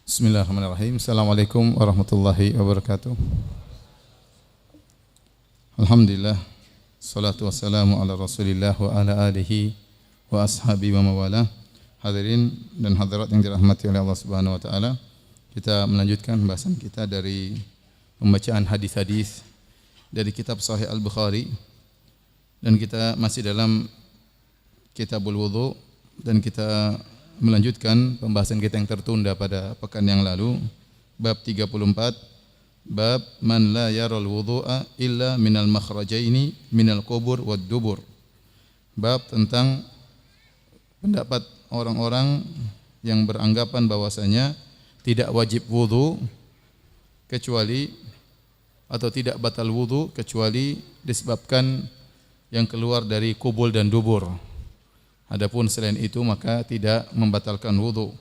Bismillahirrahmanirrahim. Assalamualaikum warahmatullahi wabarakatuh. Alhamdulillah. Salatu wassalamu ala Rasulillah wa ala alihi wa ashabi wa mawala. Hadirin dan hadirat yang dirahmati oleh Allah Subhanahu wa taala. Kita melanjutkan pembahasan kita dari pembacaan hadis-hadis dari kitab Sahih Al-Bukhari, dan kita masih dalam Kitabul Wudu, dan kita melanjutkan pembahasan kita yang tertunda pada pekan yang lalu, bab 34, bab man la yaral wudu'a illa minal makhrajaini minal qubur wad dubur. Bab tentang pendapat orang-orang yang beranggapan bahwasanya tidak wajib wudu kecuali atau tidak batal wudu kecuali disebabkan yang keluar dari kubul dan dubur. Adapun selain itu maka tidak membatalkan wudu.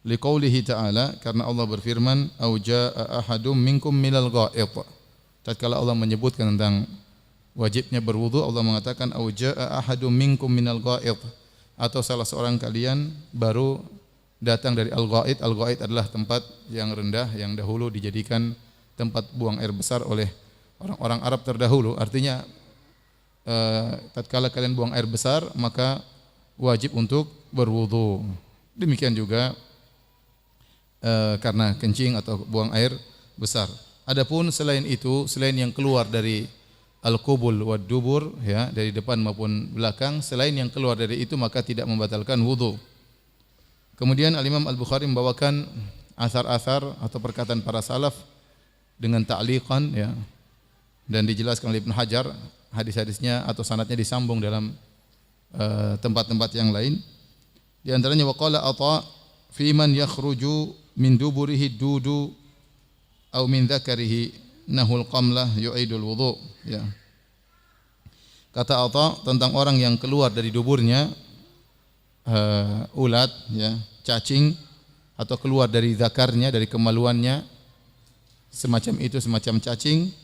Liqaulihi ta'ala, karena Allah berfirman, au jaa'a ahadum minkum minal gha'it. Tatkala Allah menyebutkan tentang wajibnya berwudu, Allah mengatakan au jaa'a ahadum minkum minal gha'it, atau salah seorang kalian baru datang dari al-gha'it. Al-gha'it adalah tempat yang rendah yang dahulu dijadikan tempat buang air besar oleh orang-orang Arab terdahulu. Artinya tatkala kalian buang air besar maka wajib untuk berwudu. Demikian juga karena kencing atau buang air besar. Adapun selain itu, selain yang keluar dari al-qubul wad dubur, ya, dari depan maupun belakang, selain yang keluar dari itu maka tidak membatalkan wudu. Kemudian Al-Imam Al-Bukhari membawakan asar-asar atau perkataan para salaf dengan ta'liqan, ya, dan dijelaskan oleh Ibnu Hajar, hadis-hadisnya atau sanadnya disambung dalam tempat-tempat yang lain. Di antaranya waqala Atha fi man yakhruju min duburihi dudu aw min dzakarihi nahul qamlah yu'idul wudu, ya. Kata Atha tentang orang yang keluar dari duburnya ulat, ya, cacing, atau keluar dari zakarnya, dari kemaluannya, semacam itu, semacam cacing,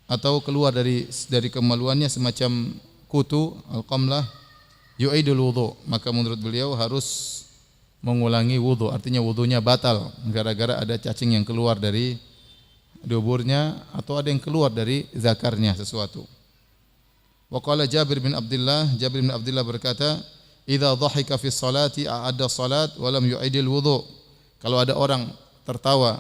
atau keluar dari kemaluannya semacam kutu, al-qamlah, yu'idul wudu, maka menurut beliau harus mengulangi wudu. Artinya wudunya batal gara-gara ada cacing yang keluar dari duburnya atau ada yang keluar dari zakarnya sesuatu. Wa qala Jabir bin Abdullah berkata, idza dhahika fi sholati a'adda salat wa lam yu'idil wudu. Kalau ada orang tertawa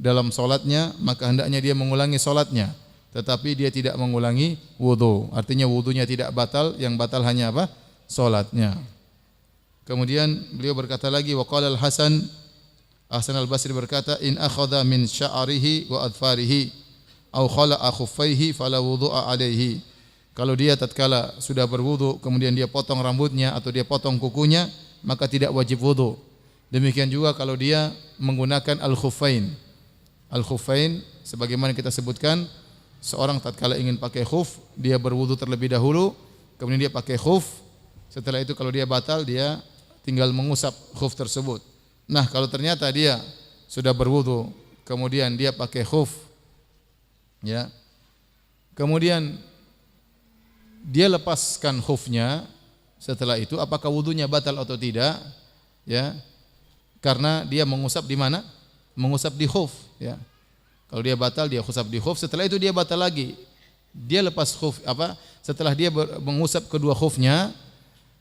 dalam salatnya maka hendaknya dia mengulangi salatnya, tetapi dia tidak mengulangi wudu. Artinya wudunya tidak batal, yang batal hanya apa? Salatnya. Kemudian beliau berkata lagi, wa qala Hasan al-Basri berkata, in akhadha min sya'rihi wa adfarihi aw khala'a khuffaihi fala wudu'a alaihi. Kalau dia tatkala sudah berwudu kemudian dia potong rambutnya atau dia potong kukunya, maka tidak wajib wudu. Demikian juga kalau dia menggunakan al-khuffain. Al-khuffain sebagaimana kita sebutkan, seorang tatkala ingin pakai khuf, dia berwudu terlebih dahulu, kemudian dia pakai khuf. Setelah itu kalau dia batal, dia tinggal mengusap khuf tersebut. Nah, kalau ternyata dia sudah berwudu, kemudian dia pakai khuf, ya, kemudian dia lepaskan khufnya, setelah itu apakah wudunya batal atau tidak? Ya, karena dia mengusap di mana? Mengusap di khuf, ya. Kalau dia batal, dia khusap di khuf, setelah itu dia batal lagi. Dia lepas khuf setelah dia mengusap kedua khufnya,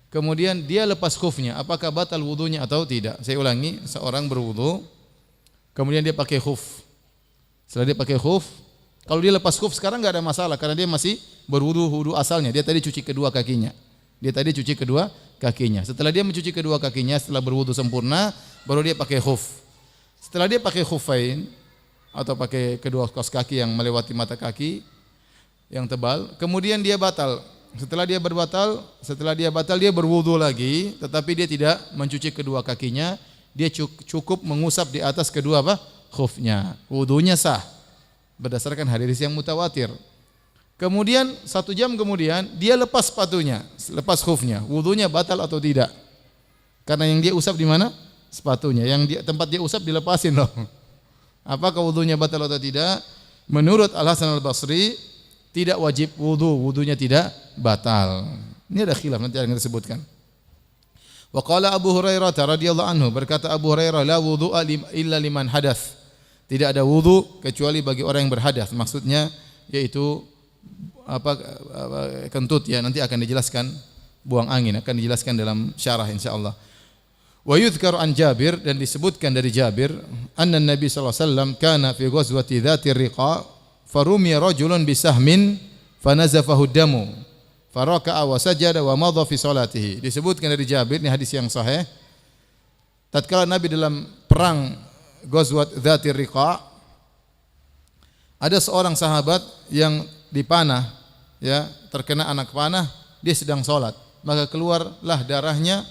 kemudian dia lepas khufnya, apakah batal wudunya atau tidak? Saya ulangi, seorang berwudu, kemudian dia pakai khuf. Setelah dia pakai khuf, kalau dia lepas khuf sekarang enggak ada masalah karena dia masih wudu asalnya. Dia tadi cuci kedua kakinya. Setelah dia mencuci kedua kakinya, setelah berwudu sempurna, baru dia pakai khuf. Setelah dia pakai khuffain atau pakai kedua kaos kaki yang melewati mata kaki yang tebal, kemudian dia batal. Setelah dia batal dia berwudu lagi, tetapi dia tidak mencuci kedua kakinya, dia cukup mengusap di atas kedua khufnya. Wudunya sah berdasarkan hadis yang mutawatir. Kemudian 1 jam kemudian dia lepas sepatunya, lepas khufnya. Wudunya batal atau tidak? Karena yang dia usap di mana? Sepatunya. Tempat dia usap dilepasin loh. Apakah wudunya batal atau tidak? Menurut Al-Hasan Al-Basri tidak wajib wudu, wudunya tidak batal. Ini ada khilaf nanti akan kita sebutkan. Wa qala Abu Hurairah radhiyallahu anhu, berkata Abu Hurairah, la wudhu'a illa liman hadath. Tidak ada wudu kecuali bagi orang yang berhadas. Maksudnya yaitu kentut ya, nanti akan dijelaskan, buang angin akan dijelaskan dalam syarah insyaallah. Wa yudhkaru an Jabir, dan disebutkan dari Jabir, anna Nabi sallallahu alaihi wasallam kana fi ghazwati Dhatir Riqa farumiya rajulun bisahmin fanazafahu damu faraka'a wa sajada wa madha fi salatihi. Disebutkan dari Jabir, ini hadis yang sahih, tatkala Nabi dalam perang Ghazwat Dhatir Riqa, ada seorang sahabat yang dipanah, ya, terkena anak panah, dia sedang salat, maka keluarlah darahnya,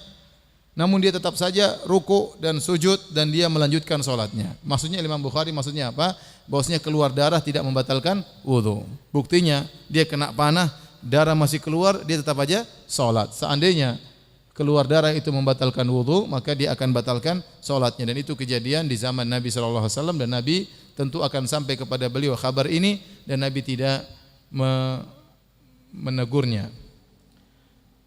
namun dia tetap saja ruku dan sujud dan dia melanjutkan salatnya. Maksudnya Imam Bukhari maksudnya apa? Bahwasanya keluar darah tidak membatalkan wudu. Buktinya dia kena panah, darah masih keluar, dia tetap aja salat. Seandainya keluar darah itu membatalkan wudu, maka dia akan batalkan salatnya, dan itu kejadian di zaman Nabi sallallahu alaihi wasallam, dan Nabi tentu akan sampai kepada beliau kabar ini dan Nabi tidak menegurnya.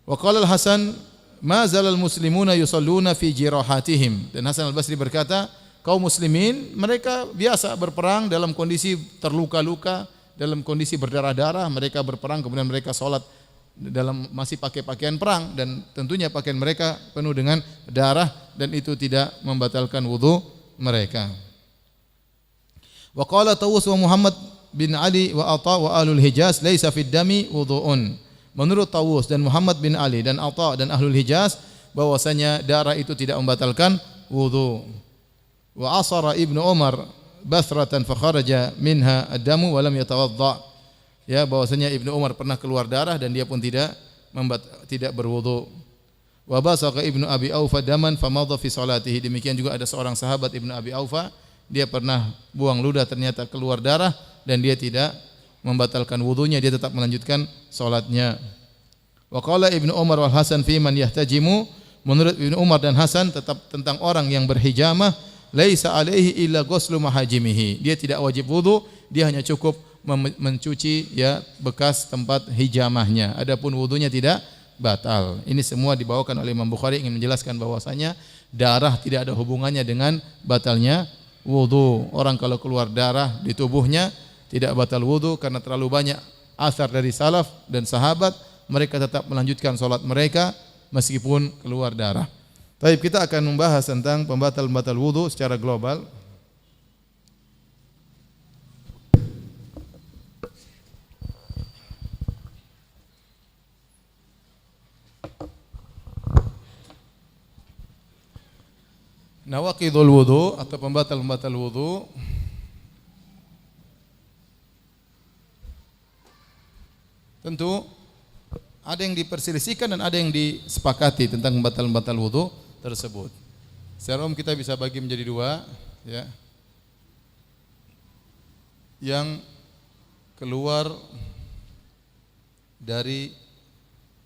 Wa qala Al-Hasan, ma zalal muslimuna yusalluna fi jirahatihim. Dan Hasan Al-Basri berkata, kaum muslimin mereka biasa berperang dalam kondisi terluka-luka, dalam kondisi berdarah-darah, mereka berperang kemudian mereka salat dalam masih pakai pakaian perang, dan tentunya pakaian mereka penuh dengan darah, dan itu tidak membatalkan wudu mereka. Wa qala Tawus wa Muhammad bin Ali wa Atha wa ahlul Hijaz laisa fid dami wudu'un. Menurut Tawus dan Muhammad bin Ali dan Atha dan ahlul Hijaz, bahwasanya darah itu tidak membatalkan wudu. Wa asara Ibnu Umar basratan fa kharaja minha ad-damu wa lam yatawadda. Ya, bahwasanya Ibnu Umar pernah keluar darah dan dia pun tidak berwudu. Wa basaqa Ibnu Abi Aufa daman fa madha fi salatihi. Demikian juga ada seorang sahabat Ibnu Abi Aufa, dia pernah buang ludah, ternyata keluar darah dan dia tidak membatalkan wudunya, dia tetap melanjutkan salatnya. Wa qala Ibnu Umar wal Hasan fi man yahtajimu, menurut Ibnu Umar dan Hasan tetap tentang orang yang berhijamah, laisa alaihi illa ghuslu mahajimihi. Dia tidak wajib wudu, dia hanya cukup mencuci ya bekas tempat hijamahnya. Adapun wudunya tidak batal. Ini semua dibawakan oleh Imam Bukhari ingin menjelaskan bahwasanya darah tidak ada hubungannya dengan batalnya wudu. Orang kalau keluar darah di tubuhnya tidak batal wudu karena terlalu banyak asar dari salaf dan sahabat, mereka tetap melanjutkan salat mereka meskipun keluar darah. Baik, kita akan membahas tentang pembatal-pembatal wudu secara global. Nawaqidul wudu atau pembatal-pembatal wudu. Tentu ada yang diperselisihkan dan ada yang disepakati tentang pembatal-pembatal wudu tersebut. Secara umum kita bisa bagi menjadi dua, ya. Yang keluar dari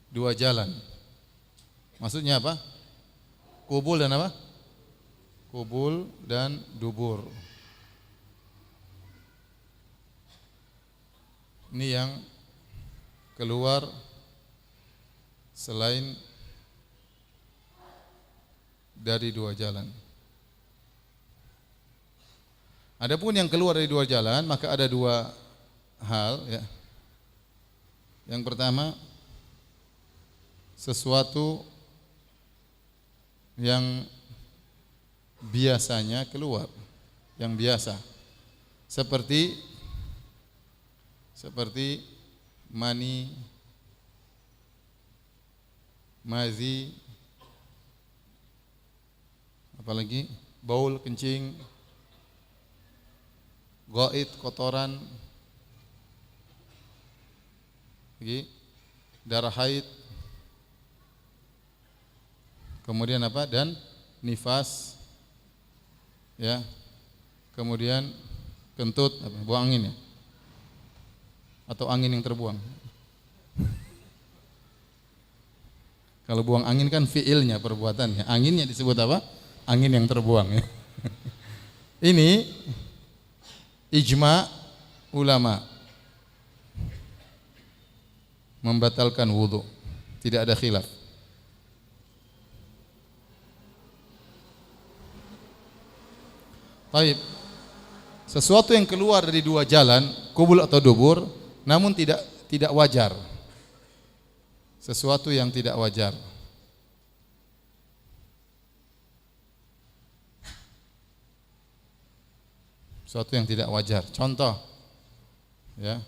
dua jalan. Maksudnya apa? Kubul dan apa? Kubul dan dubur. Ini yang keluar selain dari dua jalan. Adapun yang keluar dari dua jalan, maka ada dua hal, ya. Yang pertama, sesuatu yang biasanya keluar, yang biasa, seperti mani, mazi, apalagi baul, kencing, ghaid, kotoran, lagi darah haid, kemudian apa, dan nifas, ya, kemudian kentut, buang angin, ya, atau angin yang terbuang. Kalau buang angin kan fiilnya, perbuatannya. Anginnya disebut apa? Angin yang terbuang, ya. Ini ijma ulama membatalkan wudu, tidak ada khilaf. Taib. Sesuatu yang keluar dari dua jalan, kubul atau dubur, namun tidak wajar. Sesuatu yang tidak wajar. Sesuatu yang tidak wajar. Contoh, ya.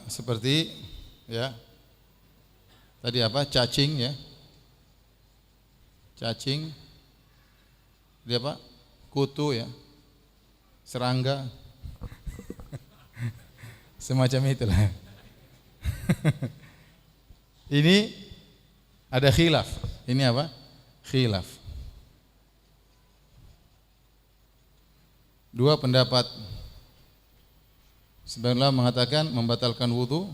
Seperti ya tadi apa, cacing ya, cacing, dia apa, kutu ya, serangga, semacam itulah. Ini ada khilaf. Ini apa? Khilaf. Dua pendapat. Sebagian ulama mengatakan membatalkan wudu,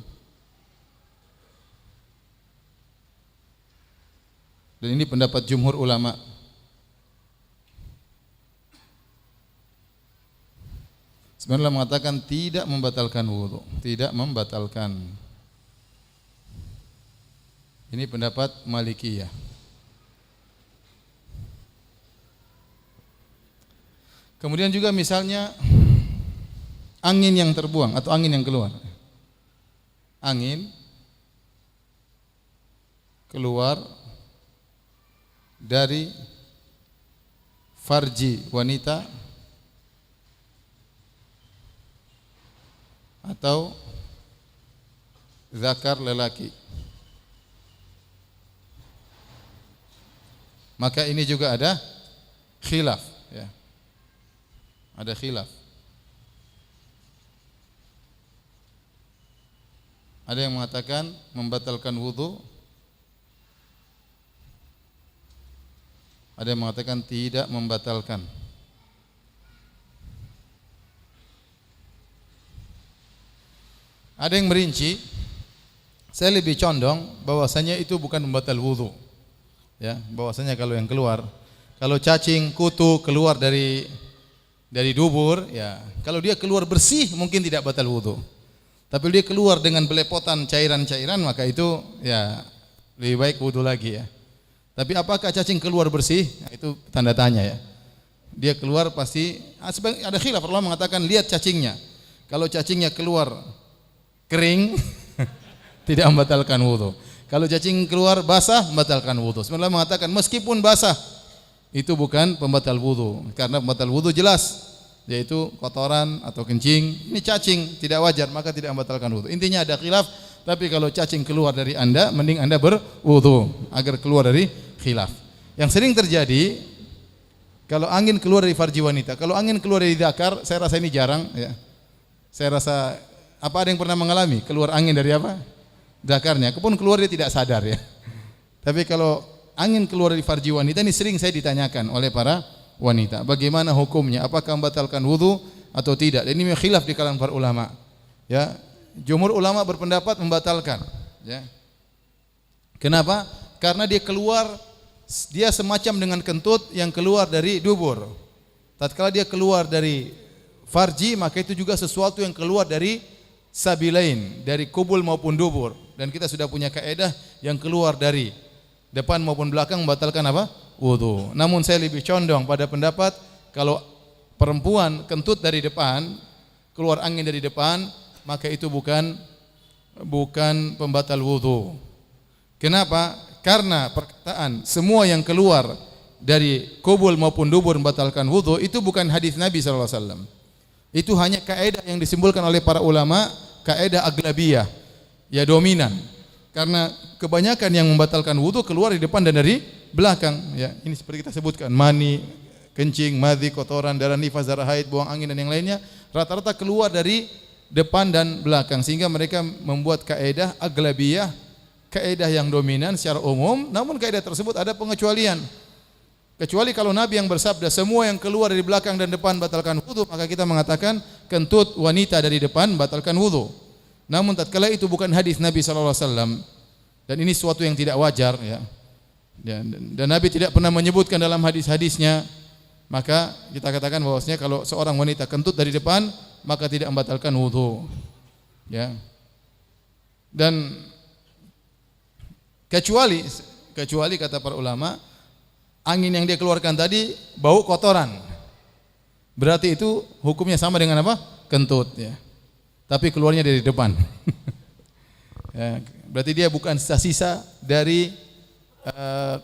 dan ini pendapat jumhur ulama. Sebagian ulama mengatakan tidak membatalkan wudu, tidak membatalkan. Ini pendapat Malikiyah. Kemudian juga misalnya angin yang terbuang atau angin yang keluar. Angin keluar dari farji wanita atau zakar lelaki. Maka ini juga ada khilaf ya. Ada khilaf. Ada yang mengatakan membatalkan wudu, ada yang mengatakan tidak membatalkan. Ada yang merinci, saya lebih condong bahwasanya itu bukan membatal wudu. Ya, bahwasanya kalau yang keluar, kalau cacing, kutu keluar dari dubur, ya, kalau dia keluar bersih mungkin tidak batal wudu. Tapi dia keluar dengan belepotan cairan-cairan, maka itu ya lebih baik wudu lagi ya. Tapi apakah cacing keluar bersih? Nah, itu tanda tanya ya. Dia keluar pasti ada khilaf, Allah mengatakan lihat cacingnya. Kalau cacingnya keluar kering tidak membatalkan wudu. Kalau cacing keluar basah membatalkan wudu. Sebenarnya mengatakan meskipun basah itu bukan pembatal wudu, karena pembatal wudu jelas yaitu kotoran atau kencing. Ini cacing tidak wajar, maka tidak membatalkan wudu. Intinya ada khilaf, tapi kalau cacing keluar dari Anda, mending Anda berwudu agar keluar dari khilaf. Yang sering terjadi kalau angin keluar dari farji wanita, kalau angin keluar dari dzakar, saya rasa ini jarang ya. Saya rasa apa ada yang pernah mengalami keluar angin dari apa? Dzakarnya. Kepun keluar dia tidak sadar ya. Tapi kalau angin keluar dari farji wanita ini sering saya ditanyakan oleh para wanita, bagaimana hukumnya? Apakah membatalkan wudu atau tidak? Dan ini khilaf di kalangan para ulama. Ya, jumhur ulama berpendapat membatalkan. Ya. Kenapa? Karena dia keluar, dia semacam dengan kentut yang keluar dari dubur. Tatkala dia keluar dari farji, maka itu juga sesuatu yang keluar dari sabilain, dari kubul maupun dubur. Dan kita sudah punya kaedah yang keluar dari depan maupun belakang membatalkan apa? Wudu. Namun saya lebih condong pada pendapat kalau perempuan kentut dari depan, keluar angin dari depan, maka itu bukan pembatal wudu. Kenapa? Karena perkataan semua yang keluar dari kubul maupun dubur membatalkan wudu itu bukan hadis Nabi sallallahu alaihi wasallam. Itu hanya kaidah yang disimpulkan oleh para ulama, kaidah aglabiyah, ya dominan. Karena kebanyakan yang membatalkan wudu keluar di depan dan dari belakang, ya. Ini seperti kita sebutkan, mani, kencing, madhi, kotoran, darah nifas, darah haid, buang angin dan yang lainnya, rata-rata keluar dari depan dan belakang, sehingga mereka membuat kaidah aglabiyah, kaidah yang dominan secara umum. Namun kaidah tersebut ada pengecualian. Kecuali kalau Nabi yang bersabda semua yang keluar dari belakang dan depan batalkan wudu, maka kita mengatakan kentut wanita dari depan batalkan wudu. Namun tatkala itu bukan hadis Nabi sallallahu alaihi wasallam dan ini sesuatu yang tidak wajar ya. Dan Nabi tidak pernah menyebutkan dalam hadis-hadisnya maka kita katakan bahwasanya kalau seorang wanita kentut dari depan maka tidak membatalkan wudu. Ya. Dan kecuali kata para ulama, angin yang dia keluarkan tadi bau kotoran. Berarti itu hukumnya sama dengan apa? Kentut ya. Tapi keluarnya dari depan. Ya, berarti dia bukan sisa-sisa dari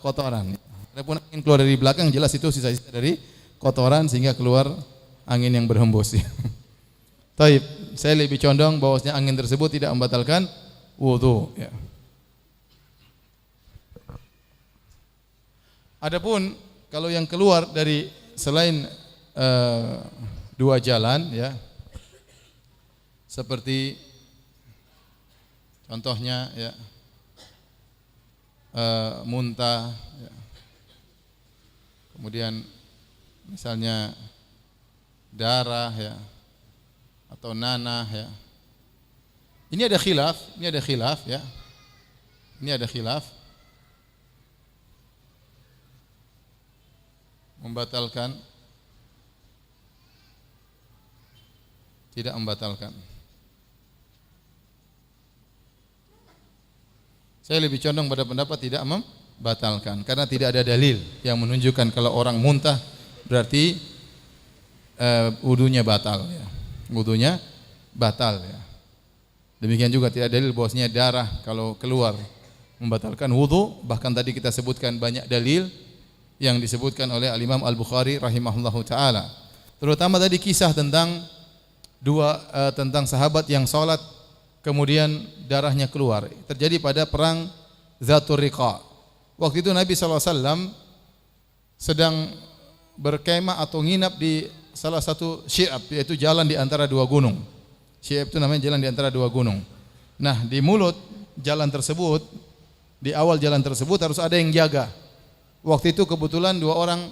kotoran. Adapun angin keluar dari belakang jelas itu sisa-sisa dari kotoran sehingga keluar angin yang berhembus. Taib, saya lebih condong bahwasanya angin tersebut tidak membatalkan wudu. Ya. Adapun kalau yang keluar dari selain dua jalan, ya, seperti contohnya, ya, muntah, ya. Kemudian misalnya darah, ya, atau nanah, ya. Ini ada khilaf, ya. Ini ada khilaf membatalkan, tidak membatalkan. Saya lebih condong pada pendapat tidak membatalkan karena tidak ada dalil yang menunjukkan kalau orang muntah berarti wudunya batal, ya. Wudunya batal, ya. Demikian juga tidak ada dalil bahwasanya darah kalau keluar membatalkan wudu. Bahkan tadi kita sebutkan banyak dalil yang disebutkan oleh Al-Imam Al-Bukhari rahimahullahu taala. Terutama tadi kisah tentang tentang sahabat yang salat kemudian darahnya keluar. Terjadi pada perang Zatur Riqa. Waktu itu Nabi sallallahu alaihi wasallam sedang berkemah atau nginap di salah satu syi'ab, yaitu jalan di antara dua gunung. Syi'ab itu namanya jalan di antara dua gunung. Nah, di mulut jalan tersebut, di awal jalan tersebut harus ada yang jaga. Waktu itu kebetulan dua orang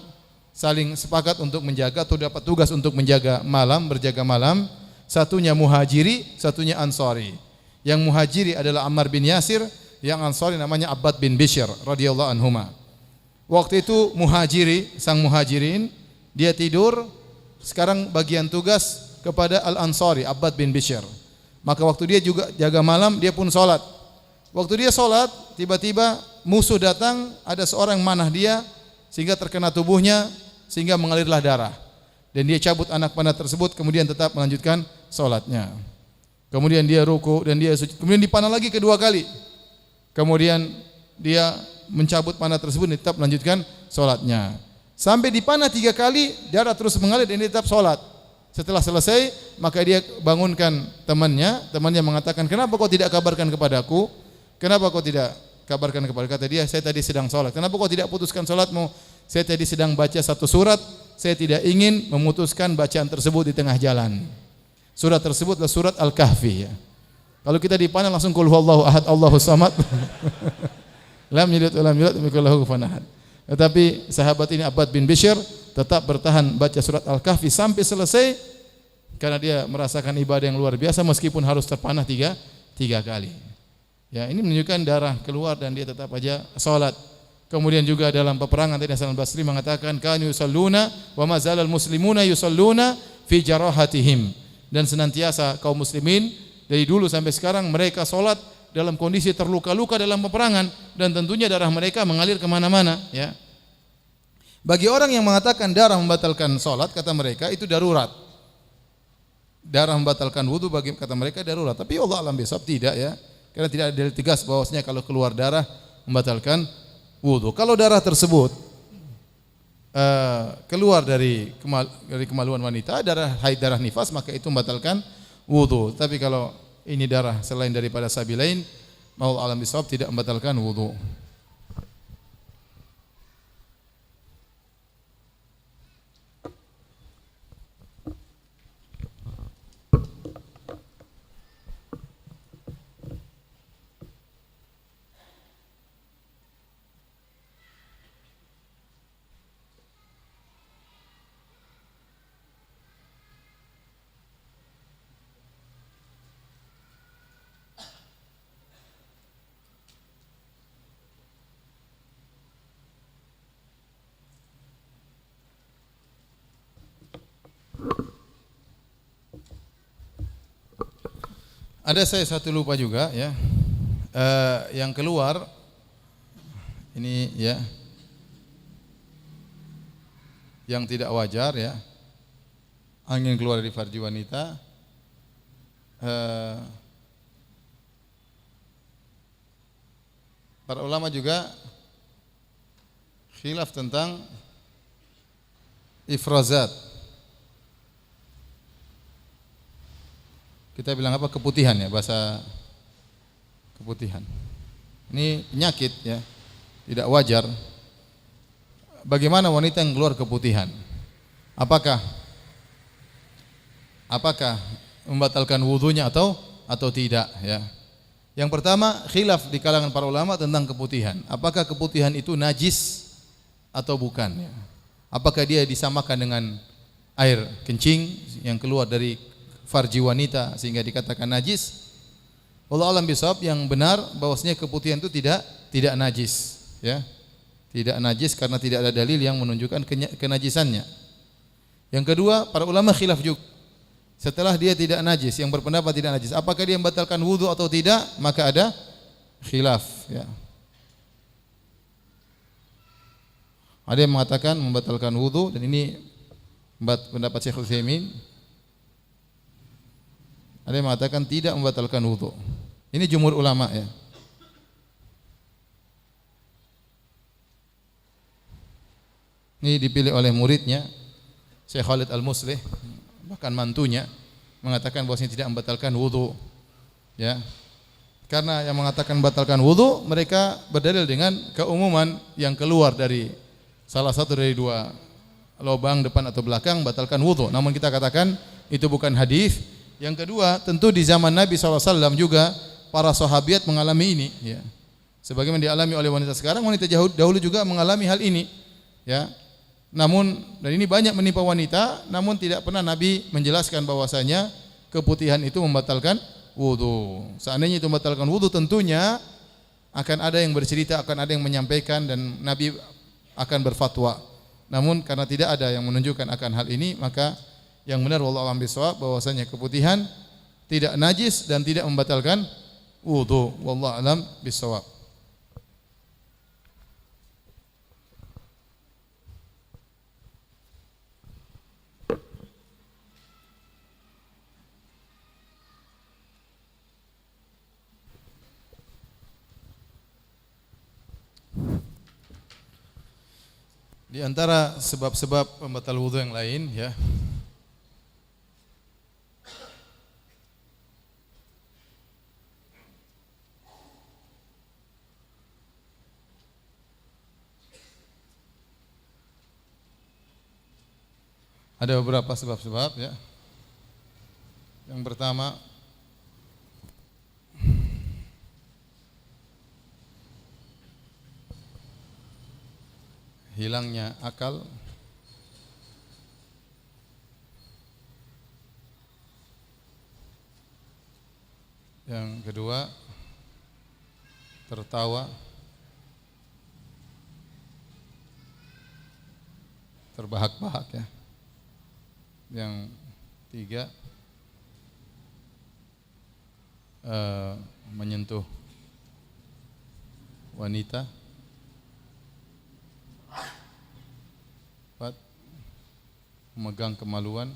saling sepakat untuk menjaga atau dapat tugas untuk menjaga malam, berjaga malam. Satunya muhajiri, satunya ansari. Yang muhajiri adalah Ammar bin Yasir, yang ansari namanya Abbad bin Bishr radhiyallahu anhuma. Waktu itu muhajiri, sang muhajirin, dia tidur, sekarang bagian tugas kepada Al-Ansari, Abbad bin Bishr. Maka waktu dia juga jaga malam, dia pun sholat. Waktu dia sholat, tiba-tiba musuh datang, ada seorang manah dia, sehingga terkena tubuhnya, sehingga mengalirlah darah. Dan dia cabut anak panah tersebut, kemudian tetap melanjutkan sholatnya. Kemudian dia ruku dan dia sujud. Kemudian dipanah lagi kedua kali. Kemudian dia mencabut panah tersebut dan tetap melanjutkan sholatnya. Sampai dipanah 3 kali, darah terus mengalir dan dia tetap sholat. Setelah selesai, maka dia bangunkan temannya mengatakan, kenapa kau tidak kabarkan kepadaku? Kenapa kau tidak kabarkan kepada? Kata dia, saya tadi sedang sholat. Kenapa kau tidak putuskan sholatmu? Saya tadi sedang baca satu surat, saya tidak ingin memutuskan bacaan tersebut di tengah jalan. Surat tersebut adalah surat Al-Kahfi, ya. Kalau kita dipanah langsung qul huwallahu ahad Allahus samad. Lam yalid wa lam yulad wa lam yakul lahu kufuwan ahad. Tetapi sahabat ini Abbad bin Bishr tetap bertahan baca surat Al-Kahfi sampai selesai karena dia merasakan ibadah yang luar biasa meskipun harus terpanah tiga kali. Ya, ini menunjukkan darah keluar dan dia tetap aja salat. Kemudian juga dalam peperangan tadi Hasan al-Basri mengatakan kanu yusalluna wa ma zalal muslimuna yusalluna fi jarahatihim. Dan senantiasa kaum muslimin dari dulu sampai sekarang mereka salat dalam kondisi terluka-luka dalam peperangan dan tentunya darah mereka mengalir kemana-mana, ya. Bagi orang yang mengatakan darah membatalkan salat, kata mereka itu darurat. Darah membatalkan wudu bagi kata mereka darurat. Tapi Allah alam bisawab tidak, ya. Karena tidak ada dalil tegas bahwasanya kalau keluar darah membatalkan wudu. Kalau darah tersebut keluar dari kemaluan wanita, darah haid, darah nifas, maka itu membatalkan wudu. Tapi kalau ini darah selain daripada sabilain, maul alam bisawab tidak membatalkan wudu. Ada saya satu lupa juga ya. Yang keluar ini ya, yang tidak wajar ya, angin keluar dari farji wanita. Para ulama juga khilaf tentang ifrazat. Kita bilang apa? Keputihan ya, bahasa keputihan. Ini penyakit ya, tidak wajar. Bagaimana wanita yang keluar keputihan? Apakah membatalkan wudunya atau tidak ya? Yang pertama, khilaf di kalangan para ulama tentang keputihan. Apakah keputihan itu najis atau bukan ya? Apakah dia disamakan dengan air kencing yang keluar dari farji wanita sehingga dikatakan najis? Wallahu a'lam bishawab, yang benar bahwasanya keputihan itu tidak najis ya. Tidak najis karena tidak ada dalil yang menunjukkan kenajisannya. Yang kedua, para ulama khilaf juga. Setelah dia tidak najis, yang berpendapat tidak najis, apakah dia membatalkan wudu atau tidak? Maka ada khilaf ya. Ada yang mengatakan membatalkan wudu, dan ini pendapat Syekh Utsaimin. Ada yang mengatakan tidak membatalkan wudu. Ini jumhur ulama ya. Ini dipilih oleh muridnya Syekh Khalid Al-Muslih, bahkan mantunya mengatakan bahwasanya tidak membatalkan wudu ya. Karena yang mengatakan membatalkan wudu, mereka berdalil dengan keumuman yang keluar dari salah satu dari dua lubang depan atau belakang batalkan wudu. Namun kita katakan itu bukan hadis. Yang kedua, tentu di zaman Nabi SAW juga para sahabiat mengalami ini ya. Sebagaimana dialami oleh wanita sekarang, wanita dahulu juga mengalami hal ini ya. Namun, dan ini banyak menimpa wanita, namun tidak pernah Nabi menjelaskan bahwasanya keputihan itu membatalkan wudu. Seandainya itu membatalkan wudu, tentunya akan ada yang bercerita, akan ada yang menyampaikan, dan Nabi akan berfatwa. Namun karena tidak ada yang menunjukkan akan hal ini, maka yang benar wallahu a'lam bishawab bahwasanya keputihan tidak najis dan tidak membatalkan wudu. Wallahu a'lam bishawab. Di antara sebab-sebab pembatal wudu yang lain ya, ada beberapa sebab-sebab ya. Yang pertama, hilangnya akal. Yang kedua, tertawa. Terbahak-bahak ya. Yang tiga, menyentuh wanita. Empat, memegang kemaluan.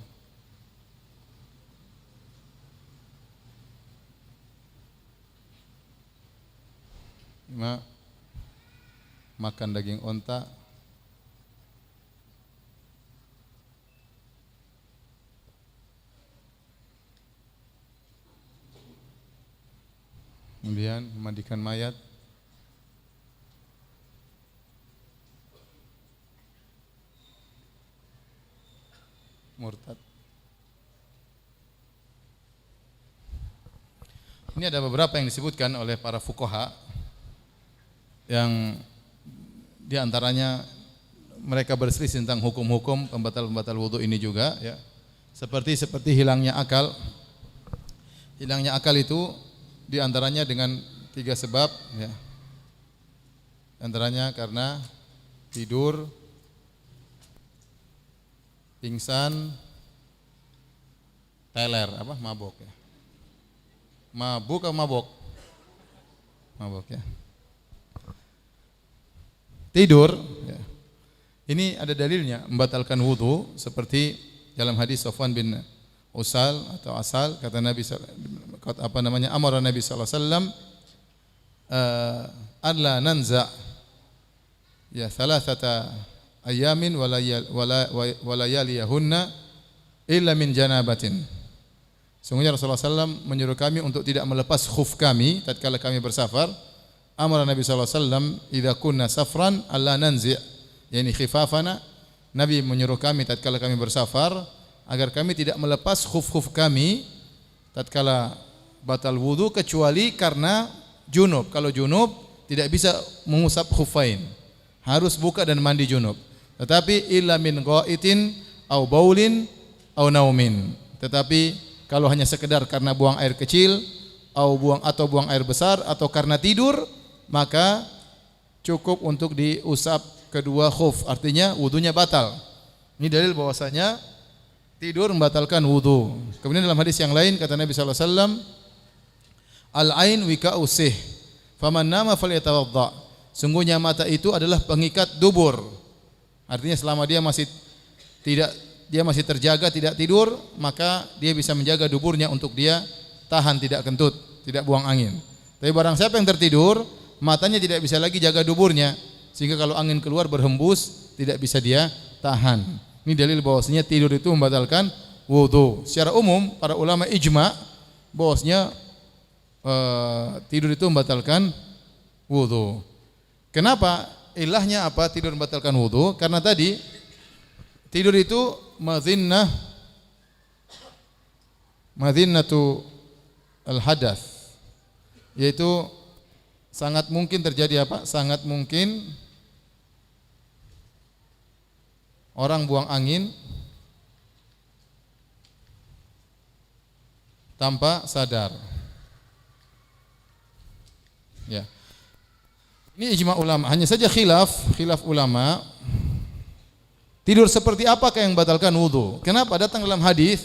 Lima, makan daging onta. Kemudian memandikan mayat. Murtad. Ini ada beberapa yang disebutkan oleh para fuqaha, yang diantaranya mereka berselisih tentang hukum-hukum pembatal-pembatal wudu ini juga ya. Seperti hilangnya akal. Hilangnya akal itu diantaranya dengan tiga sebab ya. Antaranya karena tidur, pingsan, teler, mabok ya. Mabuk atau mabok? Mabok ya. Tidur ya. Ini ada dalilnya membatalkan wudu seperti dalam hadis Sofwan bin Usal atau Asal, kata Nabi amara Nabi sallallahu alaihi wasallam alla nanza ya thalathata ayamin walayaliyahunna illa min janabatin. Sungguhnya Rasulullah SAW menyuruh kami untuk tidak melepas khuf kami tatkala kami bersafar. Amara Nabi sallallahu alaihi wasallam idza kunna safran alla nanzi, yani khifafana. Nabi menyuruh kami tatkala kami bersafar agar kami tidak melepas khuf-khuf kami tatkala batal wudu kecuali karena junub. Kalau junub tidak bisa mengusap khufain, harus buka dan mandi junub. Tetapi illa min ghaitin au baulin au naumin. Tetapi kalau hanya sekedar karena buang air kecil atau buang air besar atau karena tidur, maka cukup untuk diusap kedua khuf, artinya wudunya batal. Ini dalil bahwasanya tidur membatalkan wudu. Kemudian dalam hadis yang lain kata Nabi sallallahu alaihi wasallam, al-ain wika'u sih, faman nama falyatawadda. Sungguhnya mata itu adalah pengikat dubur. Artinya selama dia masih terjaga tidak tidur, maka dia bisa menjaga duburnya untuk dia tahan tidak kentut, tidak buang angin. Tapi barang siapa yang tertidur, matanya tidak bisa lagi jaga duburnya, sehingga kalau angin keluar berhembus tidak bisa dia tahan. Ini dalil bahwasanya tidur itu membatalkan wudu. Secara umum para ulama ijma bahwasanya tidur itu membatalkan wudu. Kenapa? Ilahnya apa tidur membatalkan wudu? Karena tadi tidur itu madhinnatu al-hadath, yaitu sangat mungkin terjadi apa? Sangat mungkin orang buang angin tanpa sadar. Ya. Ini ijma ulama. Hanya saja khilaf ulama. Tidur seperti apakah yang batalkan wudu? Kenapa? Datang dalam hadis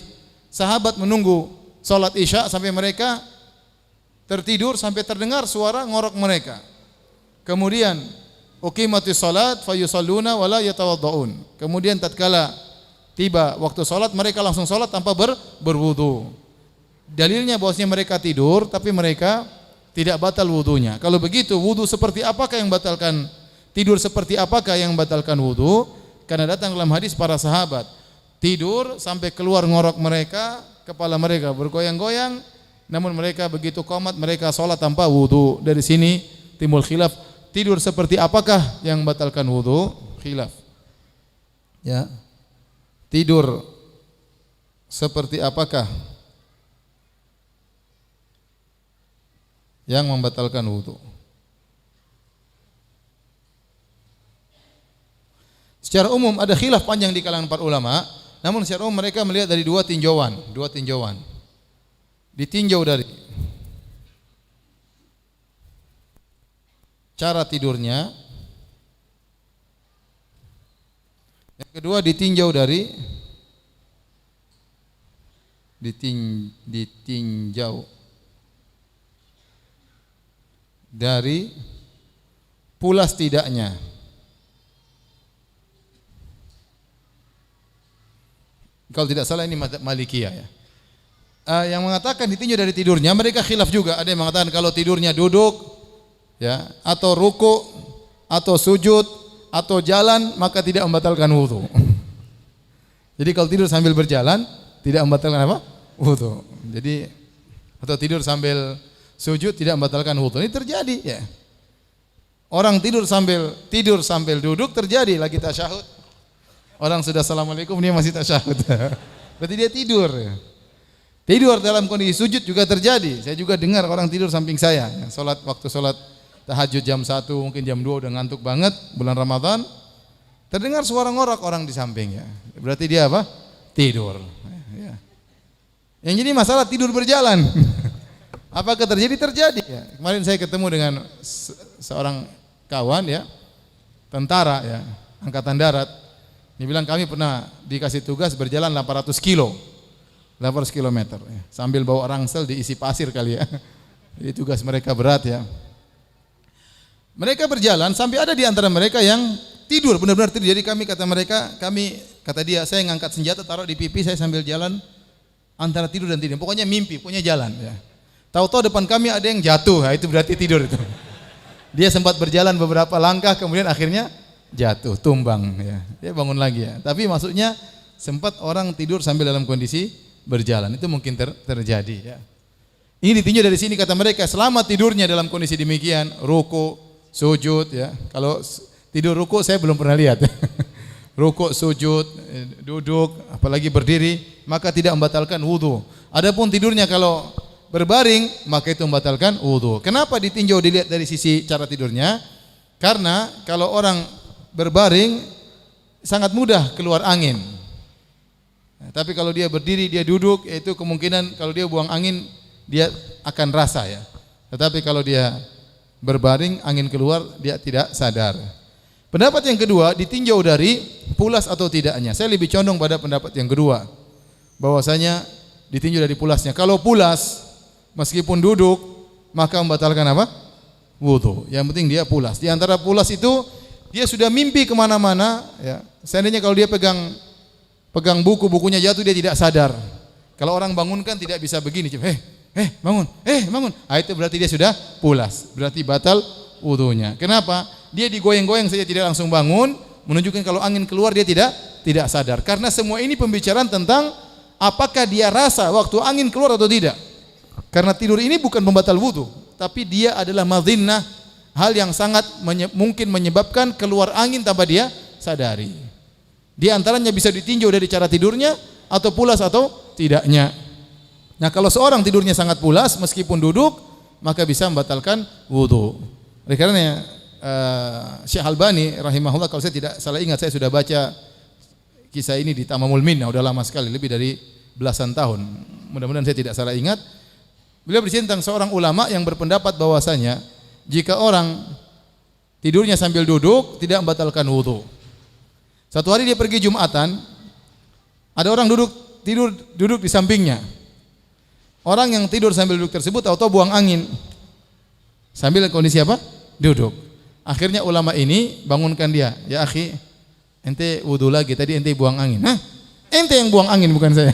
sahabat menunggu salat Isya sampai mereka tertidur sampai terdengar suara ngorok mereka. Kemudian uqimatis salat fayusalluna wala yatawaddaun. Kemudian tatkala tiba waktu salat mereka langsung salat tanpa berwudu. Dalilnya bahwasanya mereka tidur tapi mereka tidak batal wudunya. Kalau begitu wudu seperti apakah yang batalkan? Tidur seperti apakah yang batalkan wudu? Karena datang dalam hadis para sahabat tidur sampai keluar ngorok mereka, kepala mereka bergoyang-goyang, namun mereka begitu qomat mereka salat tanpa wudu. Dari sini timbul khilaf, tidur seperti apakah yang batalkan wudu? Khilaf. Ya. Tidur seperti apakah yang membatalkan wudu? Secara umum ada khilaf panjang di kalangan para ulama, namun secara umum mereka melihat dari dua tinjauan. Ditinjau dari cara tidurnya, yang kedua ditinjau dari pulas tidaknya. Kalau tidak salah ini mazhab Malikiyah ya. Yang mengatakan ditinjau dari tidurnya, mereka khilaf juga. Ada yang mengatakan kalau tidurnya duduk ya, atau ruku, atau sujud, atau jalan, maka tidak membatalkan wudu. Jadi kalau tidur sambil berjalan tidak membatalkan apa? Wudu. Jadi atau tidur sambil sujud tidak membatalkan wudu. Ini terjadi ya. Orang tidur sambil duduk terjadi lagi tasyahud. Orang sudah assalamualaikum dia masih tasyahud. Berarti dia tidur. Tidur dalam kondisi sujud juga terjadi. Saya juga dengar orang tidur samping saya. Waktu sholat tahajud jam 1 mungkin jam 2 udah ngantuk banget bulan Ramadan. Terdengar suara ngorok orang di sampingnya. Berarti dia apa? Tidur. Ya. Yang jadi masalah tidur berjalan. Apakah terjadi? Terjadi. Ya. Kemarin saya ketemu dengan seorang kawan ya, tentara ya, angkatan darat. Dia bilang kami pernah dikasih tugas berjalan 800 kilo. 800 km ya. Sambil bawa rangsel diisi pasir kali ya. Jadi tugas mereka berat ya. Mereka berjalan sampai ada di antara mereka yang tidur, benar-benar tidur. Jadi kata dia, saya ngangkat senjata taruh di pipi saya sambil jalan antara tidur dan tidur. Pokoknya mimpi, punya jalan ya. Tahu-tahu depan kami ada yang jatuh, nah itu berarti tidur itu. Dia sempat berjalan beberapa langkah kemudian akhirnya jatuh, tumbang ya. Dia bangun lagi ya. Tapi maksudnya sempat orang tidur sambil dalam kondisi berjalan. Itu mungkin terjadi ya. Ini ditinjau dari sini kata mereka, selama tidurnya dalam kondisi demikian, ruku, sujud ya. Kalau tidur ruku saya belum pernah lihat. Ruku, sujud, duduk, apalagi berdiri, maka tidak membatalkan wudu. Adapun tidurnya kalau berbaring, maka itu membatalkan wudu. Kenapa ditinjau dilihat dari sisi cara tidurnya? Karena kalau orang berbaring sangat mudah keluar angin. Tapi kalau dia berdiri, dia duduk, itu kemungkinan kalau dia buang angin dia akan rasa ya. Tetapi kalau dia berbaring, angin keluar, dia tidak sadar. Pendapat yang kedua ditinjau dari pulas atau tidaknya. Saya lebih condong pada pendapat yang kedua, bahwasanya ditinjau dari pulasnya. Kalau pulas, meskipun duduk, maka membatalkan apa? Wudu. Yang penting dia pulas. Di antara pulas itu dia sudah mimpi kemana-mana. Ya. Seandainya kalau dia pegang bukunya jatuh, dia tidak sadar. Kalau orang bangunkan tidak bisa begini, bangun. Ah, itu berarti dia sudah pulas. Berarti batal wudunya. Kenapa? Dia digoyang-goyang saja tidak langsung bangun, menunjukkan kalau angin keluar dia tidak sadar. Karena semua ini pembicaraan tentang apakah dia rasa waktu angin keluar atau tidak. Karena tidur ini bukan pembatal wudu, tapi dia adalah madhinnah, hal yang sangat mungkin menyebabkan keluar angin tanpa dia sadari. Di antaranya bisa ditinjau dari cara tidurnya atau pulas atau tidaknya. Nah, kalau seorang tidurnya sangat pulas meskipun duduk, maka bisa membatalkan wudu. Oleh karena Syekh Albani rahimahullah, kalau saya tidak salah ingat, saya sudah baca kisah ini di Tamamul Minnah, udah lama sekali, lebih dari belasan tahun. Mudah-mudahan saya tidak salah ingat. Beliau bercerita tentang seorang ulama yang berpendapat bahwasanya jika orang tidurnya sambil duduk tidak membatalkan wudu. Satu hari dia pergi Jumatan, ada orang duduk di sampingnya. Orang yang tidur sambil duduk tersebut tahu-tahu buang angin. Sambil kondisi apa? Duduk. Akhirnya ulama ini bangunkan dia. Ya akhi, ente wudu lagi, tadi ente buang angin. Hah? Ente yang buang angin bukan saya.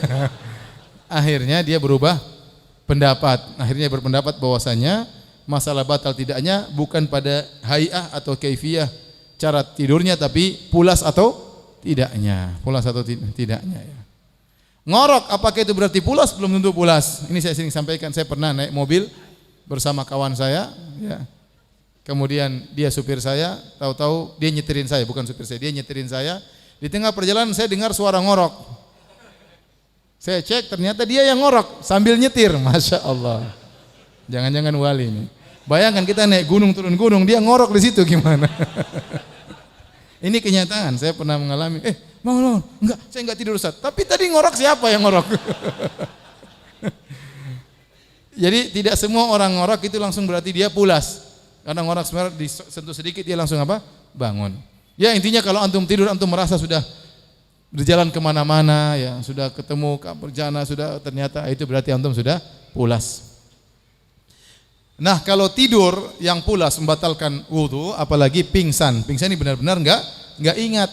Akhirnya dia berubah pendapat. Akhirnya berpendapat bahwasanya masalah batal tidaknya bukan pada hay'ah atau kaifiyah cara tidurnya, tapi pulas atau tidaknya. Pulas atau tidaknya ya. Ngorok, apakah itu berarti pulas? Belum tentu pulas. Ini saya sering sampaikan, saya pernah naik mobil bersama kawan saya ya. Kemudian dia supir saya, tahu-tahu dia nyetirin saya, bukan supir saya, dia nyetirin saya. Di tengah perjalanan saya dengar suara ngorok. Saya cek, ternyata dia yang ngorok sambil nyetir. Masya Allah. Jangan-jangan wali ini. Bayangkan kita naik gunung, turun gunung, dia ngorok di situ gimana? Ini kenyataan, saya pernah mengalami. Bangun, enggak, saya enggak tidur Ustaz. Tapi tadi ngorok siapa yang ngorok? Jadi tidak semua orang ngorok itu langsung berarti dia pulas. Karena ngorok sebenarnya disentuh sedikit dia langsung apa? Bangun. Ya intinya kalau antum tidur, antum merasa sudah berjalan kemana-mana, ya sudah ketemu berjana, sudah ternyata itu berarti antum sudah pulas. Nah kalau tidur yang pulas membatalkan wudu, apalagi pingsan. Pingsan ini benar-benar enggak ingat.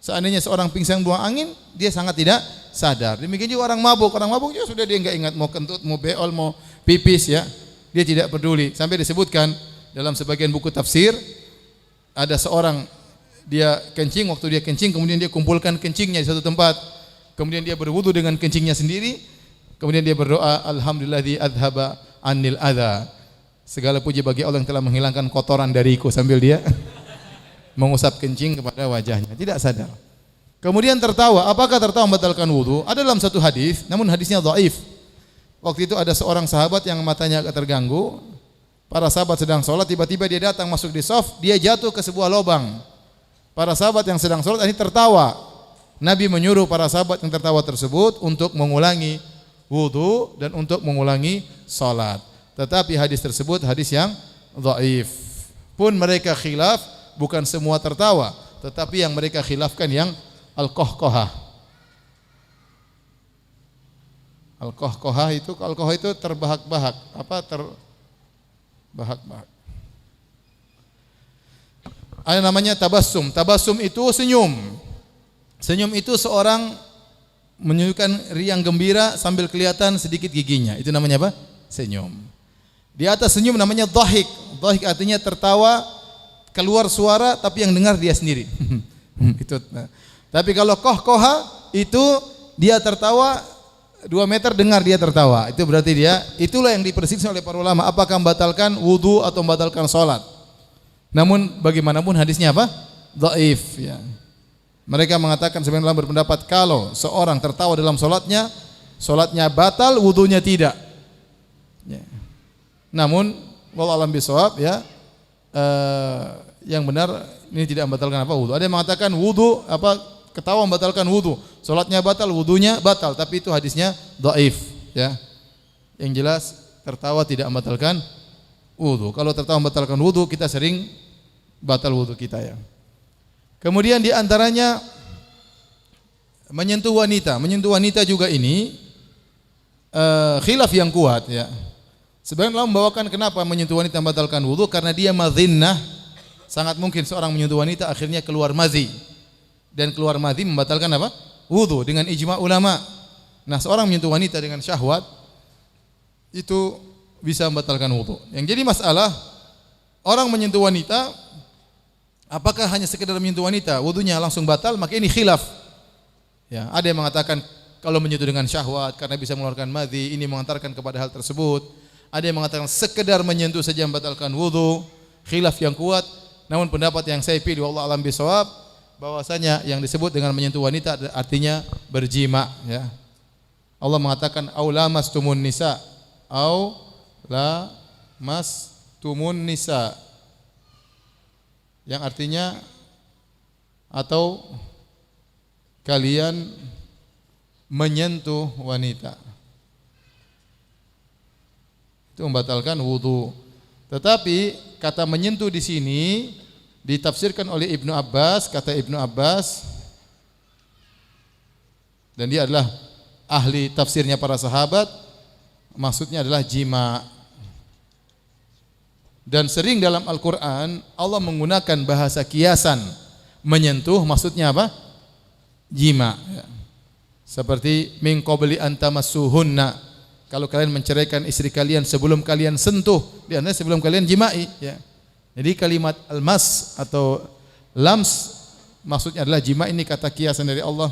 Seandainya seorang pingsan buang angin, dia sangat tidak sadar. Demikian juga orang mabuk juga sudah dia enggak ingat mau kentut, mau beol, mau pipis ya. Dia tidak peduli. Sampai disebutkan dalam sebagian buku tafsir, ada seorang dia kencing, waktu dia kencing kemudian dia kumpulkan kencingnya di satu tempat. Kemudian dia berwudu dengan kencingnya sendiri. Kemudian dia berdoa, Alhamdulilladzi adzhaba anil adza. Segala puji bagi Allah yang telah menghilangkan kotoran dariku, sambil dia mengusap kencing kepada wajahnya, tidak sadar. Kemudian tertawa. Apakah tertawa membatalkan wudu? Ada dalam satu hadis, namun hadisnya dhaif. Waktu itu ada seorang sahabat yang matanya agak terganggu. Para sahabat sedang sholat, tiba-tiba dia datang masuk di shaf, dia jatuh ke sebuah lubang. Para sahabat yang sedang sholat ini tertawa. Nabi menyuruh para sahabat yang tertawa tersebut untuk mengulangi wudu dan untuk mengulangi sholat. Tetapi hadis tersebut hadis yang dhaif. Pun mereka khilaf, bukan semua tertawa, tetapi yang mereka khilafkan yang al-qahqahah. Al-qahqahah itu terbahak-bahak, terbahak-bahak. Ada namanya tabassum. Tabassum itu senyum. Senyum itu seorang menunjukkan riang gembira sambil kelihatan sedikit giginya. Itu namanya apa? Senyum. Di atas senyum namanya dhahik. Dhahik artinya tertawa, keluar suara tapi yang dengar dia sendiri. Itu. Tapi kalau qahqahah itu dia tertawa 2 meter dengar dia tertawa. Itu berarti itulah yang diperselisihkan oleh para ulama, apakah membatalkan wudu atau membatalkan salat. Namun bagaimanapun hadisnya apa? Dhaif ya. Mereka mengatakan sebenarnya berpendapat kalau seorang tertawa dalam salatnya batal, wudunya tidak. Ya. Namun wallahu a'lam bishawab ya, yang benar ini tidak membatalkan wudu. Ada yang mengatakan ketawa membatalkan wudu, salatnya batal, wudunya batal, tapi itu hadisnya dhaif ya. Yang jelas tertawa tidak membatalkan wudu. Kalau tertawa membatalkan wudu, kita sering batal wudu kita ya. Kemudian di antaranya menyentuh wanita. Menyentuh wanita juga ini khilaf yang kuat ya. Sebenarnya Allah membawakan kenapa menyentuh wanita membatalkan wudu, karena dia madhinnah. Sangat mungkin seorang menyentuh wanita akhirnya keluar madhi. Dan keluar madhi membatalkan apa? Wudu dengan ijma' ulama. Nah, seorang menyentuh wanita dengan syahwat itu bisa membatalkan wudu. Yang jadi masalah, orang menyentuh wanita, apakah hanya sekedar menyentuh wanita wudunya langsung batal? Maka ini khilaf. Ya, ada yang mengatakan kalau menyentuh dengan syahwat karena bisa mengeluarkan madhi, ini mengantarkan kepada hal tersebut. Ada yang mengatakan sekedar menyentuh saja membatalkan wudu. Khilaf yang kuat. Namun pendapat yang saya pilih wallahu a'lam bishawab, bahwasanya yang disebut dengan menyentuh wanita artinya berjima ya. Allah mengatakan au lamastumun nisa, au lamastumun nisa, yang artinya atau kalian menyentuh wanita. Itu membatalkan wudu. Tetapi kata menyentuh di sini ditafsirkan oleh Ibnu Abbas, kata Ibnu Abbas, dan dia adalah ahli tafsirnya para sahabat, maksudnya adalah jima. Dan sering dalam Al-Quran Allah menggunakan bahasa kiasan, menyentuh maksudnya apa? Jima ya. Seperti min qabli an tamassuhunna, kalau kalian menceraikan istri kalian sebelum kalian sentuh, di antaranya sebelum kalian jimai ya. Jadi kalimat al-mas atau lams maksudnya adalah jima. Ini kata kiasan dari Allah,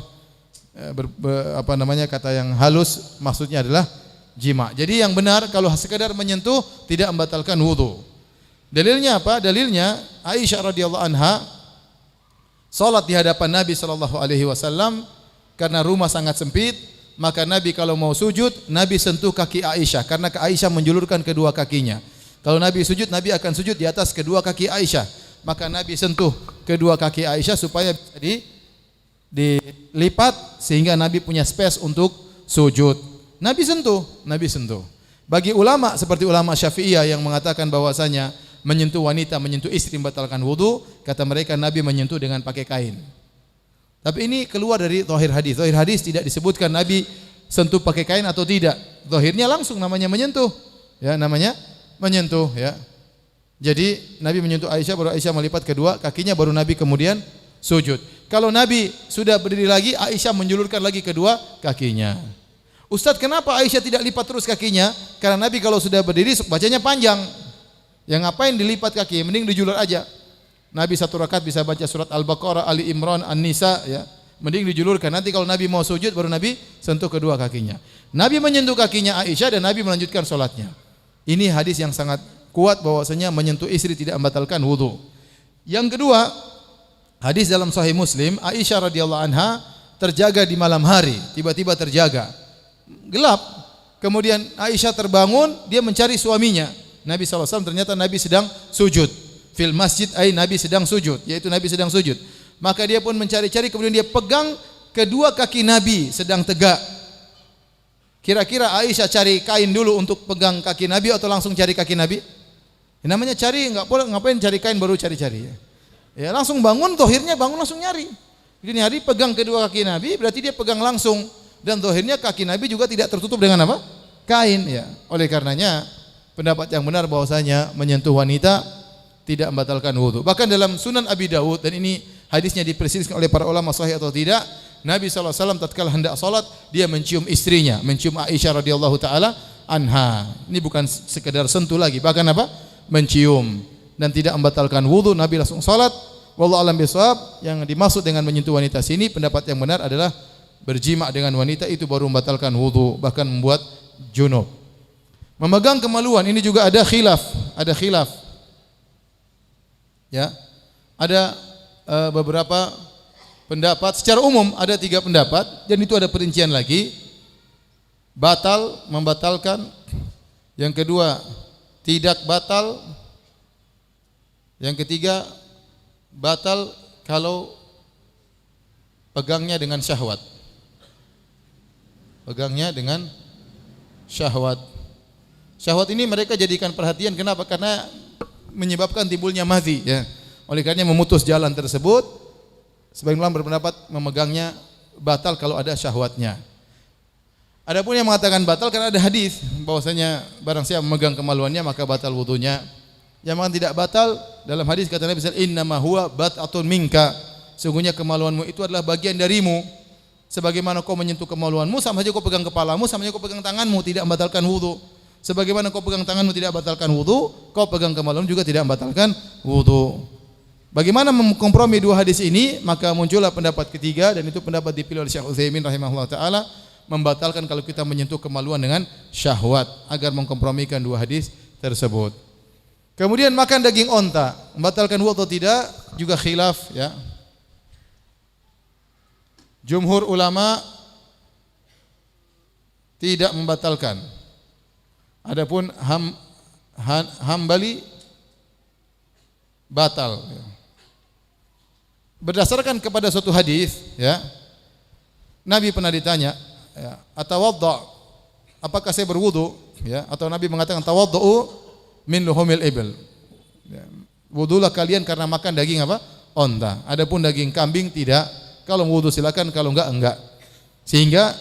kata yang halus, maksudnya adalah jima. Jadi yang benar kalau sekedar menyentuh tidak membatalkan wudu. Dalilnya apa? Dalilnya Aisyah radhiyallahu anha salat di hadapan Nabi sallallahu alaihi wasallam karena rumah sangat sempit, maka Nabi kalau mau sujud, Nabi sentuh kaki Aisyah karena Aisyah menjulurkan kedua kakinya. Kalau Nabi sujud, Nabi akan sujud di atas kedua kaki Aisyah. Maka Nabi sentuh kedua kaki Aisyah supaya bisa dilipat sehingga Nabi punya space untuk sujud. Nabi sentuh. Bagi ulama seperti ulama Syafi'iyah yang mengatakan bahwasanya menyentuh wanita, menyentuh istri membatalkan wudu, kata mereka Nabi menyentuh dengan pakai kain. Tapi ini keluar dari zahir hadis. Zahir hadis tidak disebutkan Nabi sentuh pakai kain atau tidak. Zahirnya langsung namanya menyentuh. Ya, namanya menyentuh ya. Jadi Nabi menyentuh Aisyah, baru Aisyah melipat kedua kakinya, baru Nabi kemudian sujud. Kalau Nabi sudah berdiri lagi, Aisyah menjulurkan lagi kedua kakinya. Ustaz, kenapa Aisyah tidak lipat terus kakinya? Karena Nabi kalau sudah berdiri bacanya panjang. Yang ngapain dilipat kaki? Mending dijulur aja. Nabi satu rakaat bisa baca surat Al-Baqarah, Ali Imran, An-Nisa ya. Mending dijulurkan. Nanti kalau Nabi mau sujud baru Nabi sentuh kedua kakinya. Nabi menyentuh kakinya Aisyah dan Nabi melanjutkan salatnya. Ini hadis yang sangat kuat bahwasanya menyentuh istri tidak membatalkan wudu. Yang kedua, hadis dalam Sahih Muslim, Aisyah radhiyallahu anha terjaga di malam hari, tiba-tiba terjaga. Gelap. Kemudian Aisyah terbangun, dia mencari suaminya. Nabi SAW ternyata Nabi sedang sujud. Fil masjid Nabi sedang sujud, yaitu Nabi sedang sujud. Maka dia pun mencari-cari, kemudian dia pegang kedua kaki Nabi sedang tegak. Kira-kira Aisyah cari kain dulu untuk pegang kaki Nabi atau langsung cari kaki Nabi? Namanya cari, enggak boleh ngapain cari kain baru cari-cari ya. Ya langsung bangun, tohirnya bangun langsung nyari. Jadi hari pegang kedua kaki Nabi, berarti dia pegang langsung dan zahirnya kaki Nabi juga tidak tertutup dengan apa? Kain ya. Oleh karenanya pendapat yang benar bahwasanya menyentuh wanita tidak membatalkan wudu. Bahkan dalam Sunan Abi Dawud, dan ini hadisnya diperselisihkan oleh para ulama sahih atau tidak, Nabi SAW tatkala hendak salat dia mencium istrinya, mencium Aisyah radhiyallahu taala anha. Ini bukan sekedar sentuh lagi, bahkan apa? Mencium, dan tidak membatalkan wudu. Nabi langsung salat. Wallahu a'lam bishawab. Yang dimaksud dengan menyentuh wanita sini, pendapat yang benar adalah berjima dengan wanita itu baru membatalkan wudu, bahkan membuat junub. Memegang kemaluan ini juga ada khilaf, ya. Ada beberapa pendapat. Secara umum ada 3 pendapat, dan itu ada perincian lagi. Batal, membatalkan. Yang kedua, tidak batal. Yang ketiga, batal kalau pegangnya dengan syahwat. Pegangnya dengan syahwat. Syahwat ini mereka jadikan perhatian. Kenapa? Karena menyebabkan timbulnya madhi, ya. Oleh karenanya memutus jalan tersebut. Sebagian ulama berpendapat memegangnya batal kalau ada syahwatnya. Adapun yang mengatakan batal karena ada hadis bahwasanya barang siapa memegang kemaluannya maka batal wudunya. Yang mengatakan tidak batal, dalam hadis kata Nabi sallallahu alaihi wasallam, "Innama huwa bat'atun minka." Sungguhnya kemaluanmu itu adalah bagian darimu. Sebagaimana kau menyentuh kemaluanmu, sama saja kau pegang kepalamu, sama saja kau pegang tanganmu, tidak membatalkan wudu. Sebagaimana kau pegang tanganmu tidak membatalkan wudu, kau pegang kemaluanmu juga tidak membatalkan wudu. Bagaimana mengkompromi 2 hadis ini? Maka muncullah pendapat ketiga, dan itu pendapat dipilih oleh Syekh Utsaimin rahimahullah taala, membatalkan kalau kita menyentuh kemaluan dengan syahwat, agar mengkompromikan 2 hadis tersebut. Kemudian makan daging onta, membatalkan wudu atau tidak, juga khilaf, ya. Jumhur ulama tidak membatalkan. Adapun Hambali batal. Berdasarkan kepada suatu hadis, ya. Nabi pernah ditanya, ya, atawadda, apakah saya berwudu, ya, atau Nabi mengatakan tawaddu min luhumil ibil. Ya, wudulah kalian karena makan daging apa? Onta. Adapun daging kambing tidak. Kalau wudu silakan, kalau enggak. Sehingga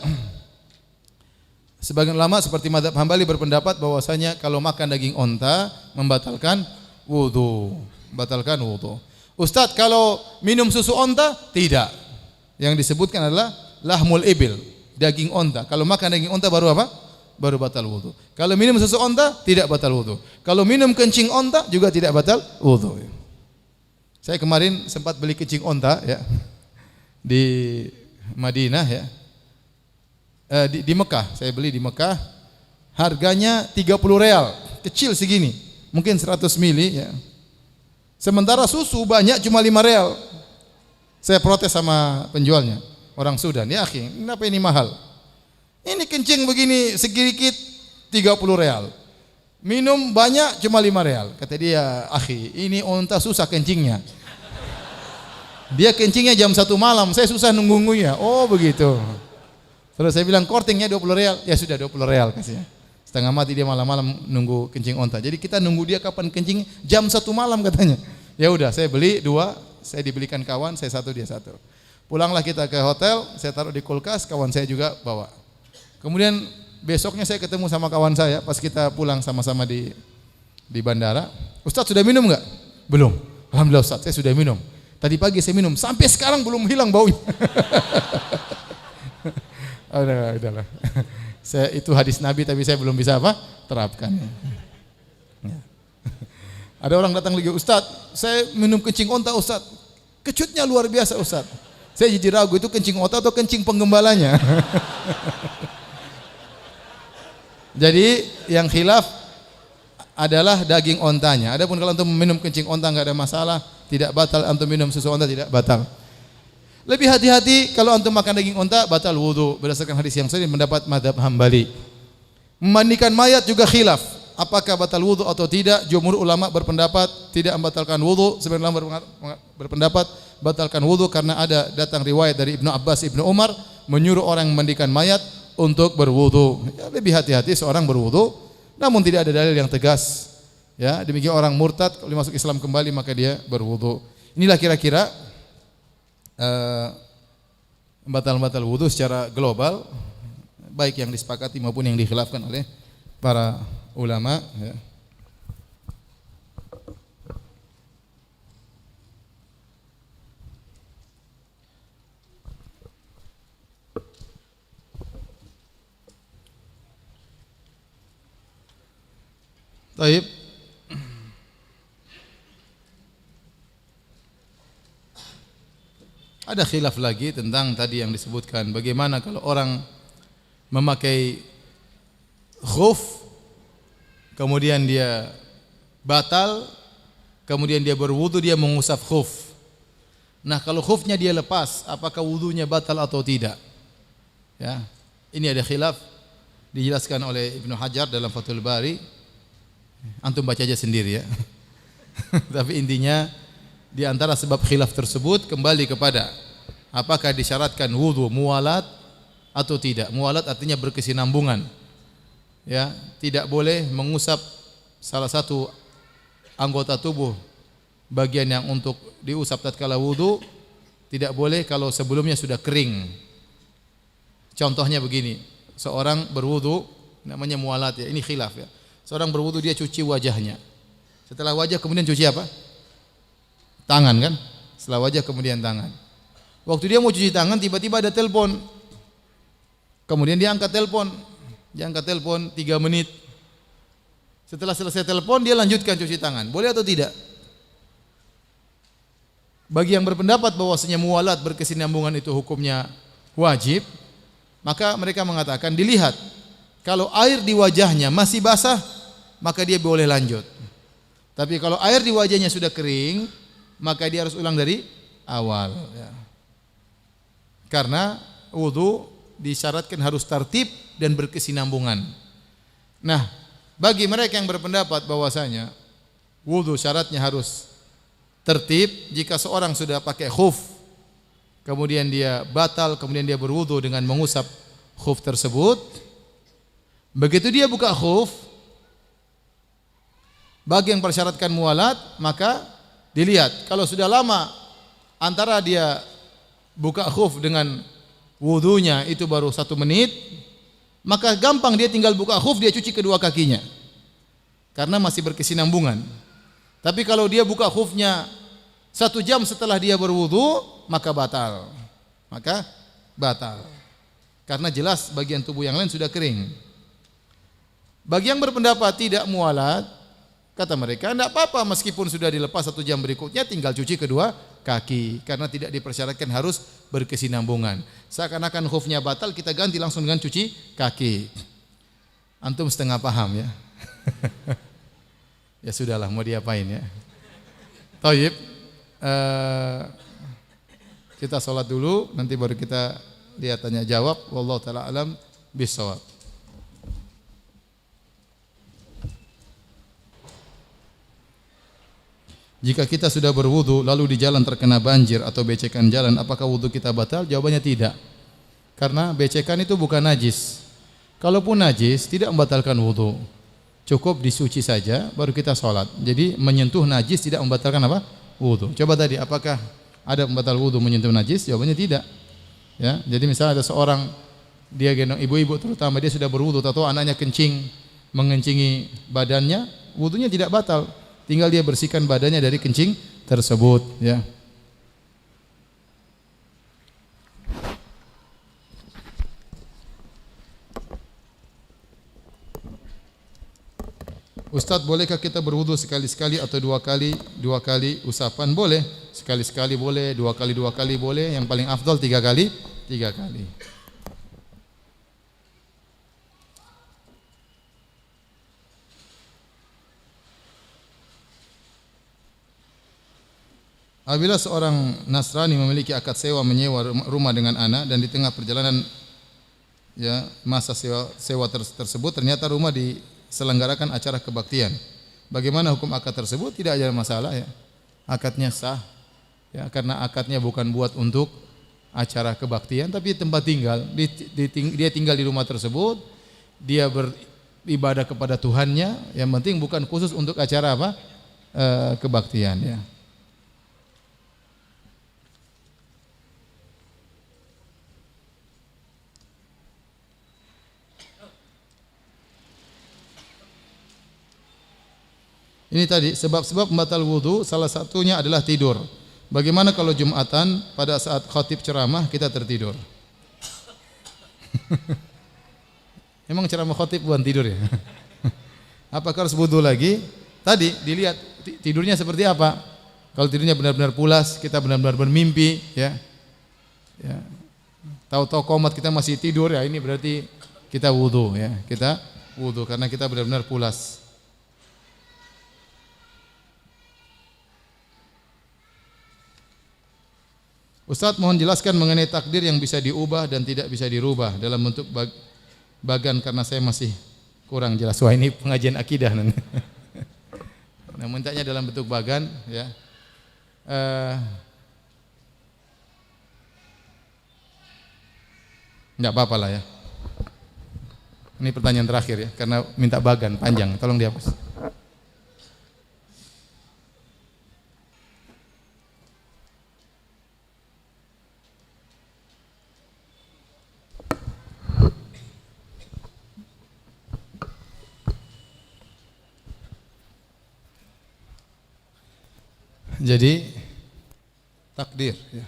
sebagian ulama seperti mazhab Hambali berpendapat bahwasanya kalau makan daging onta membatalkan wudu. Batalkan wudu. Ustaz, kalau minum susu onta tidak. Yang disebutkan adalah lahmul ibil, daging onta. Kalau makan daging onta baru apa? Baru batal wudu. Kalau minum susu onta tidak batal wudu. Kalau minum kencing onta juga tidak batal wudu. Saya kemarin sempat beli kencing onta, ya, di Madinah, ya. Di Mekah, saya beli di Mekah. Harganya 30 real, kecil segini, mungkin 100 mili, ya. Sementara susu banyak cuma 5 real. Saya protes sama penjualnya, orang Sudan, ya akhi, kenapa ini mahal? Ini kencing begini sedikit 30 real. Minum banyak cuma 5 real. Kata dia, akhi, ini onta susah kencingnya. Dia kencingnya jam 1 malam, saya susah nunggu-nunggunya. Oh begitu. Terus saya bilang kortingnya 20 real. Ya sudah 20 real kasihnya. Setengah mati dia malam-malam nunggu kencing onta. Jadi kita nunggu dia kapan kencing, jam 1 malam katanya. Ya udah, saya beli 2, saya dibelikan kawan, saya 1 dia 1. Pulanglah kita ke hotel, saya taruh di kulkas, kawan saya juga bawa. Kemudian besoknya saya ketemu sama kawan saya pas kita pulang sama-sama di bandara. Ustaz sudah minum enggak? Belum. Alhamdulillah Ustaz, saya sudah minum. Tadi pagi saya minum, sampai sekarang belum hilang baunya. Udahlah. Itu hadis Nabi tapi saya belum bisa apa? Terapkan. Ya. Ada orang datang lagi, Ustaz, saya minum kencing onta Ustaz. Kecutnya luar biasa Ustaz. Saya jadi ragu itu kencing onta atau kencing penggembalanya. Jadi yang khilaf adalah daging ontanya. Adapun kalau untuk minum kencing onta enggak ada masalah, tidak batal. Antum minum susu onta tidak batal. Lebih hati-hati kalau antum makan daging onta batal wudu berdasarkan hadis yang sahih mendapat mazhab Hambali. Memandikan mayat juga khilaf, apakah batal wudu atau tidak. Jumhur ulama berpendapat tidak membatalkan wudu. Sebagian ulama berpendapat batalkan wudu karena ada datang riwayat dari Ibnu Abbas, Ibnu Umar menyuruh orang memandikan mayat untuk berwudu. Ya, lebih hati-hati seorang berwudu, namun tidak ada dalil yang tegas. Ya, demikian orang murtad kalau masuk Islam kembali maka dia berwudu. Inilah kira-kira batal wudu secara global. baik yang disepakati maupun yang dikhilafkan oleh para ulama ya. Baik. Ada khilaf lagi tentang tadi yang disebutkan, bagaimana kalau orang memakai khuf kemudian dia batal, kemudian dia berwudu, dia mengusap khuf. Nah, kalau khufnya dia lepas, apakah wudunya batal atau tidak? Ya. Ini ada khilaf dijelaskan oleh Ibnu Hajar dalam Fathul Bari. Antum baca aja sendiri ya. Tapi intinya di antara sebab khilaf tersebut kembali kepada apakah disyaratkan wudu muwalat atau tidak. Muwalat artinya berkesinambungan. Ya, tidak boleh mengusap salah satu anggota tubuh bagian yang untuk diusap tatkala wudu, tidak boleh kalau sebelumnya sudah kering. Contohnya begini, seorang berwudu namanya muwalat ya, ini khilaf ya. Seorang berwudu dia cuci wajahnya. Setelah wajah kemudian cuci apa? Tangan kan? Setelah wajah kemudian tangan. Waktu dia mau cuci tangan tiba-tiba ada telepon. Kemudian dia angkat telepon. Dia angkat telepon 3 menit. Setelah selesai telepon dia lanjutkan cuci tangan. Boleh atau tidak? Bagi yang berpendapat bahwasanya muwalat berkesinambungan itu hukumnya wajib, maka mereka mengatakan dilihat. Kalau air di wajahnya masih basah, maka dia boleh lanjut. Tapi kalau air di wajahnya sudah kering, maka dia harus ulang dari awal ya. Karena wudu disyaratkan harus tertib dan berkesinambungan. Nah, bagi mereka yang berpendapat bahwasanya wudu syaratnya harus tertib, jika seorang sudah pakai khuf kemudian dia batal, kemudian dia berwudu dengan mengusap khuf tersebut, begitu dia buka khuf bagi yang persyaratkan muwalat, maka dilihat kalau sudah lama antara dia buka khuf dengan wudunya itu baru 1 menit, maka gampang dia tinggal buka khuf, dia cuci kedua kakinya karena masih berkesinambungan. Tapi kalau dia buka khufnya 1 jam setelah dia berwudu, maka batal. Maka batal. Karena jelas bagian tubuh yang lain sudah kering. Bagi yang berpendapat tidak muwalat, kata mereka, tidak apa-apa meskipun sudah dilepas 1 jam berikutnya, tinggal cuci kedua kaki. Karena tidak dipersyaratkan harus berkesinambungan. Seakan-akan khufnya batal, kita ganti langsung dengan cuci kaki. Antum setengah paham ya. Ya sudahlah, mau diapain ya. Thayyib, kita sholat dulu, nanti baru kita lihat tanya jawab. Wallahu ta'ala alam bisawab. Jika kita sudah berwudu lalu di jalan terkena banjir atau becekan jalan, apakah wudu kita batal? Jawabannya tidak. Karena becekan itu bukan najis. Kalaupun najis tidak membatalkan wudu. Cukup disuci saja baru kita sholat. Jadi menyentuh najis tidak membatalkan apa? Wudu. Coba tadi apakah ada pembatal wudu menyentuh najis? Jawabannya tidak. Ya, jadi misalnya ada seorang dia gendong ibu-ibu terutama, dia sudah berwudu atau anaknya kencing mengencingi badannya, wudunya tidak batal. Tinggal dia bersihkan badannya dari kencing tersebut ya. Ustadz, bolehkah kita berwudu sekali-sekali atau 2 kali? 2 kali usapan boleh, sekali-sekali boleh, 2 kali boleh, yang paling afdal 3 kali. Apabila seorang Nasrani memiliki akad sewa menyewa rumah dengan anak dan di tengah perjalanan ya masa sewa tersebut ternyata rumah diselenggarakan acara kebaktian. Bagaimana hukum akad tersebut? Tidak ada masalah ya. Akadnya sah. Ya, karena akadnya bukan buat untuk acara kebaktian tapi tempat tinggal. Dia tinggal di rumah tersebut, dia beribadah kepada Tuhannya, yang penting bukan khusus untuk acara apa? Kebaktian ya. Ini tadi sebab-sebab pembatal wudu salah satunya adalah tidur. Bagaimana kalau Jumatan pada saat khatib ceramah kita tertidur? Emang ceramah khatib bukan tidur ya? Apakah harus wudu lagi? Tadi dilihat tidurnya seperti apa. Kalau tidurnya benar-benar pulas, kita benar-benar bermimpi, ya. Ya. Tahu-tahu qomat kita masih tidur, ya ini berarti kita wudu, ya. Kita wudu karena kita benar-benar pulas. Ustaz, mohon jelaskan mengenai takdir yang bisa diubah dan tidak bisa dirubah dalam bentuk bagan karena saya masih kurang jelas. Wah, ini pengajian akidah nanti. Nah, mintanya dalam bentuk bagan, ya. Enggak apa-apa lah ya. Ini pertanyaan terakhir ya, karena minta bagan panjang, tolong dihapus. Jadi takdir, ya.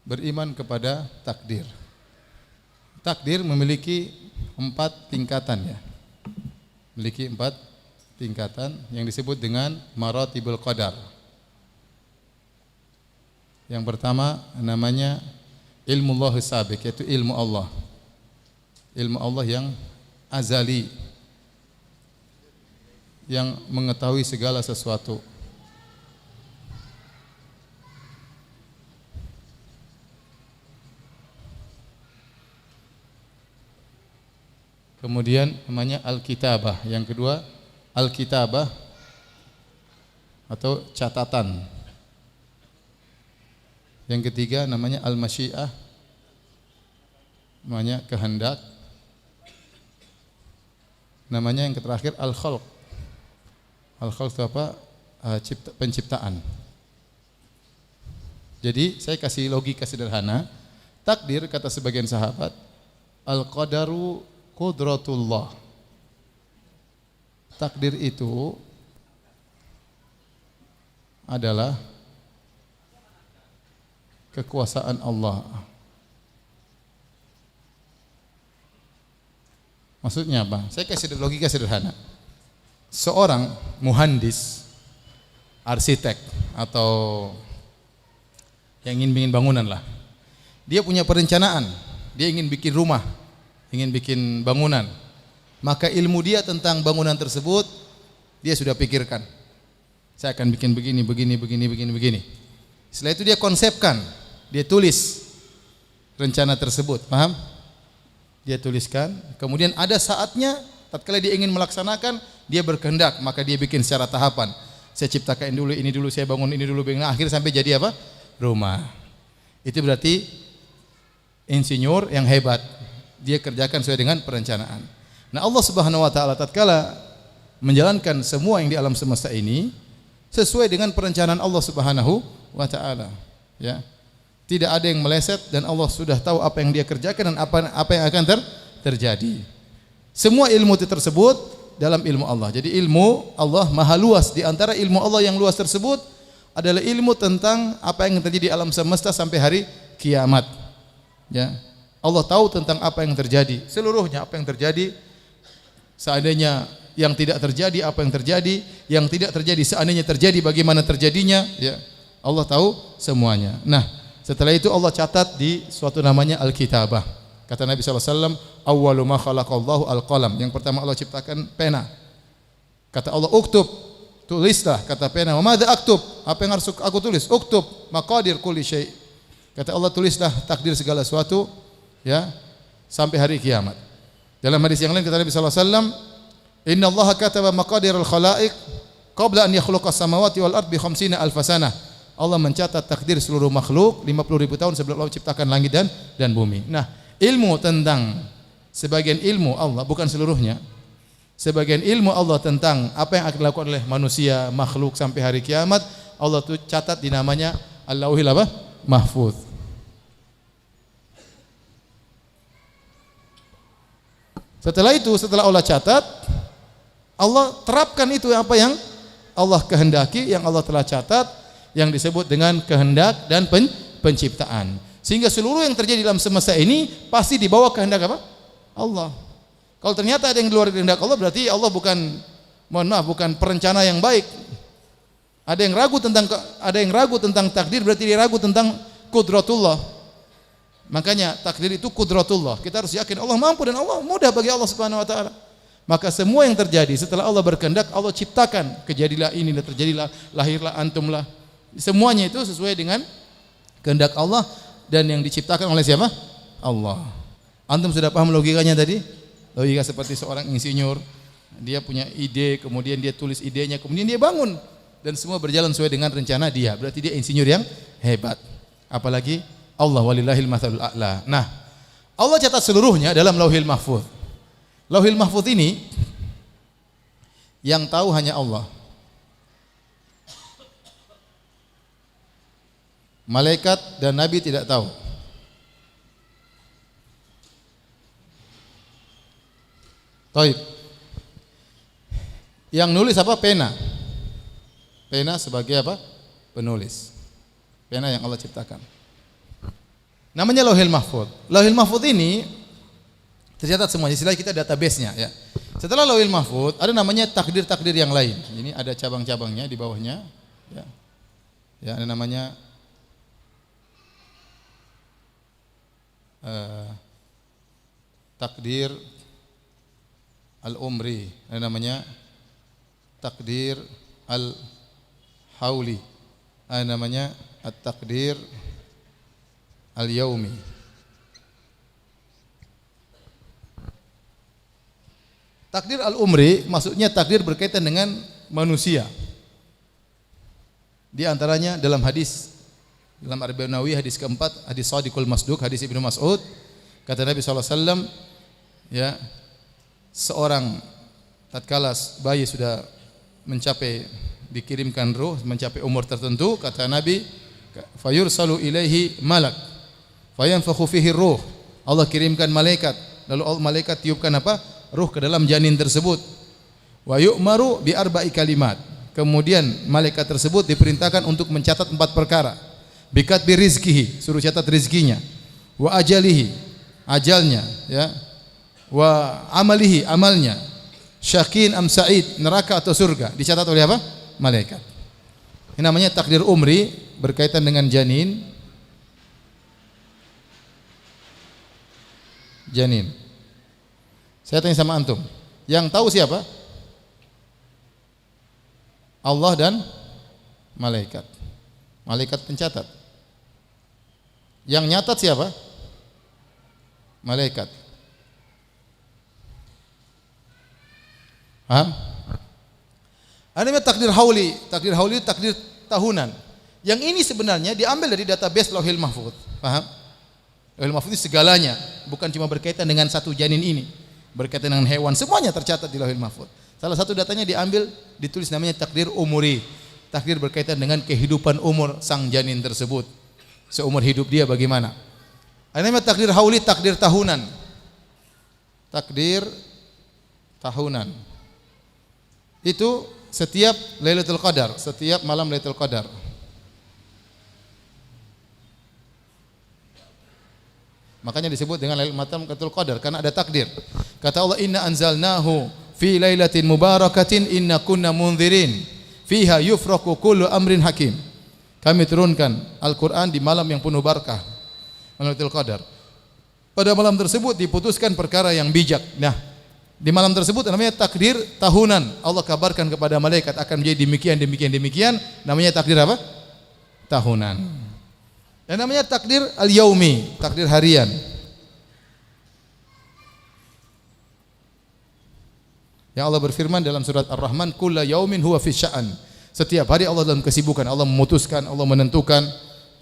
Beriman kepada takdir. Takdir memiliki 4 tingkatan, ya. Memiliki 4 tingkatan yang disebut dengan maratibul qadar. Yang pertama namanya ilmu Allah sabiq, yaitu ilmu Allah. Ilmu Allah yang azali, yang mengetahui segala sesuatu. Kemudian namanya al-kitabah. Yang kedua al-kitabah atau catatan. Yang ketiga namanya al-masyiah, namanya kehendak. Namanya yang terakhir al-khalq. Al-khalq itu apa? Penciptaan. Jadi saya kasih logika sederhana. Takdir kata sebagian sahabat, al-qadaru qudratullah. Takdir itu adalah kekuasaan Allah. Maksudnya apa? Saya kasih logika sederhana. Seorang muhandis, arsitek atau yang ingin bikin bangunan lah. Dia punya perencanaan, dia ingin bikin rumah, ingin bikin bangunan, maka ilmu dia tentang bangunan tersebut dia sudah pikirkan. Saya akan bikin begini. Setelah itu dia konsepkan, dia tulis rencana tersebut, paham? Dia tuliskan, kemudian ada saatnya tatkala dia ingin melaksanakan, dia berkehendak, maka dia bikin secara tahapan. Saya ciptakan ini dulu, saya bangun ini dulu, akhir sampai jadi apa? Rumah. Itu berarti insinyur yang hebat. Dia kerjakan sesuai dengan perencanaan. Nah, Allah Subhanahu wa taala tatkala menjalankan semua yang di alam semesta ini sesuai dengan perencanaan Allah Subhanahu wa taala, ya. Tidak ada yang meleset dan Allah sudah tahu apa yang dia kerjakan dan apa yang akan terjadi. Semua ilmu itu tersebut dalam ilmu Allah. Jadi ilmu Allah maha luas. Di antara ilmu Allah yang luas tersebut adalah ilmu tentang apa yang terjadi di alam semesta sampai hari kiamat, ya. Allah tahu tentang apa yang terjadi, seluruhnya apa yang terjadi. Seandainya yang tidak terjadi, apa yang terjadi, yang tidak terjadi, seandainya terjadi bagaimana terjadinya, ya. Allah tahu semuanya. Nah, setelah itu Allah catat di suatu namanya al-kitabah. Kata Nabi SAW, awwalu ma khalaqallahu al-qalam. Yang pertama Allah ciptakan pena. Kata Allah, uktub, tulislah. Kata pena, wa madza aktub? Apa yang harus aku tulis? Uktub maqadir kulli syai'. Kata Allah, tulislah takdir segala sesuatu, ya, sampai hari kiamat. Dalam hadis yang lain kata Nabi sallallahu alaihi wasallam, "Inna Allah kataba maqadir al-khalaiq qabla an yakhluqa as-samawati wal ard bi 50 alf sanah." Allah mencatat takdir seluruh makhluk 50.000 tahun sebelum Allah ciptakan langit dan bumi. Nah, ilmu tentang sebagian ilmu Allah, bukan seluruhnya. Sebagian ilmu Allah tentang apa yang akan dilakukan oleh manusia, makhluk sampai hari kiamat, Allah tuh catat di namanya Al-Lauhil Mahfuz. Setelah itu, setelah Allah catat, Allah terapkan itu apa yang Allah kehendaki, yang Allah telah catat, yang disebut dengan kehendak dan penciptaan. Sehingga seluruh yang terjadi dalam semesta ini pasti di bawah kehendak apa? Allah. Kalau ternyata ada yang di luar kehendak Allah, berarti Allah bukan perencana yang baik. Ada yang ragu tentang takdir, berarti dia ragu tentang kudratullah. Makanya takdir itu kudratullah. Kita harus yakin Allah mampu dan Allah mudah bagi Allah Subhanahu wa taala. Maka semua yang terjadi setelah Allah berkehendak, Allah ciptakan. Kejadilah ini dan terjadilah, lahirlah antumlah. Semuanya itu sesuai dengan kehendak Allah dan yang diciptakan oleh siapa? Allah. Antum sudah paham logikanya tadi? Logika seperti seorang insinyur, dia punya ide, kemudian dia tulis idenya, kemudian dia bangun dan semua berjalan sesuai dengan rencana dia. Berarti dia insinyur yang hebat. Apalagi Allah walillahil matsalul a'la. Nah, Allah catat seluruhnya dalam Lauhil Mahfuz. Lauhil Mahfuz ini yang tahu hanya Allah. Malaikat dan nabi tidak tahu. Taib. Yang nulis apa? Pena. Pena sebagai apa? Penulis. Pena yang Allah ciptakan. Namanya Lauhil Mahfuz. Lauhil Mahfuz ini tercatat semuanya. Istilahnya kita database-nya ya. Setelah Lauhil Mahfuz ada namanya takdir-takdir yang lain. Ini ada cabang-cabangnya di bawahnya ya. Ya, ada namanya takdir al-umri, ada namanya takdir al-hauli, ada namanya at-takdir al-yaumi. Takdir al-umri maksudnya takdir berkaitan dengan manusia. Di antaranya dalam hadis dalam Arba'in Nawawi hadis keempat, hadis Shadiqul Masduq, hadis Ibnu Mas'ud, kata Nabi SAW, ya, seorang tatkala bayi sudah mencapai dikirimkan ruh, mencapai umur tertentu, kata Nabi, fayursalu ilaihi malak fayanfakhu fihi ruh. Allah kirimkan malaikat, lalu malaikat tiupkan apa? Ruh ke dalam janin tersebut. Wa yu'maru bi arba'i kalimat. Kemudian malaikat tersebut diperintahkan untuk mencatat 4 perkara. Bikat bi rizkihi, suruh catat rizkinya. Wa ajalihi, ajalnya, ya. Wa amalihi, amalnya. Syakin am sa'id, neraka atau surga, dicatat oleh apa? Malaikat. Ini namanya takdir umri, berkaitan dengan janin. Janin. Saya tanya sama antum, yang tahu siapa? Allah dan malaikat. Malaikat pencatat. Yang nyatat siapa? Malaikat. Paham? Ada namanya takdir hauli. Takdir hauli itu takdir tahunan. Yang ini sebenarnya diambil dari database Lauhil Mahfuz. Paham? Lauhil Mahfuz itu segalanya, bukan cuma berkaitan dengan satu janin ini. Berkaitan dengan hewan, semuanya tercatat di Lauhil Mahfuz. Salah satu datanya diambil, ditulis namanya takdir umuri. Takdir berkaitan dengan kehidupan umur sang janin tersebut. Seumur hidup dia bagaimana? Ada namanya takdir hauli, takdir tahunan. Takdir tahunan. Itu setiap Lailatul Qadar, setiap malam Lailatul Qadar. Makanya disebut dengan Lailatul Qadar karena ada takdir. Kata Allah, inna anzalnahu fi lailatin mubarakatin inna kunna munzirin fiha yufraqu kullu amrin hakim. Kami turunkan Al-Qur'an di malam yang penuh barakah, Lailatul Qadar. Pada malam tersebut diputuskan perkara yang bijak. Nah, di malam tersebut namanya takdir tahunan. Allah kabarkan kepada malaikat akan menjadi demikian, namanya takdir apa? Tahunan. Dan namanya takdir al-yaumi, takdir harian. Yang Allah berfirman dalam surat Ar-Rahman, kulla yaumin huwa fi sya'an. Setiap hari Allah dalam kesibukan, Allah memutuskan, Allah menentukan.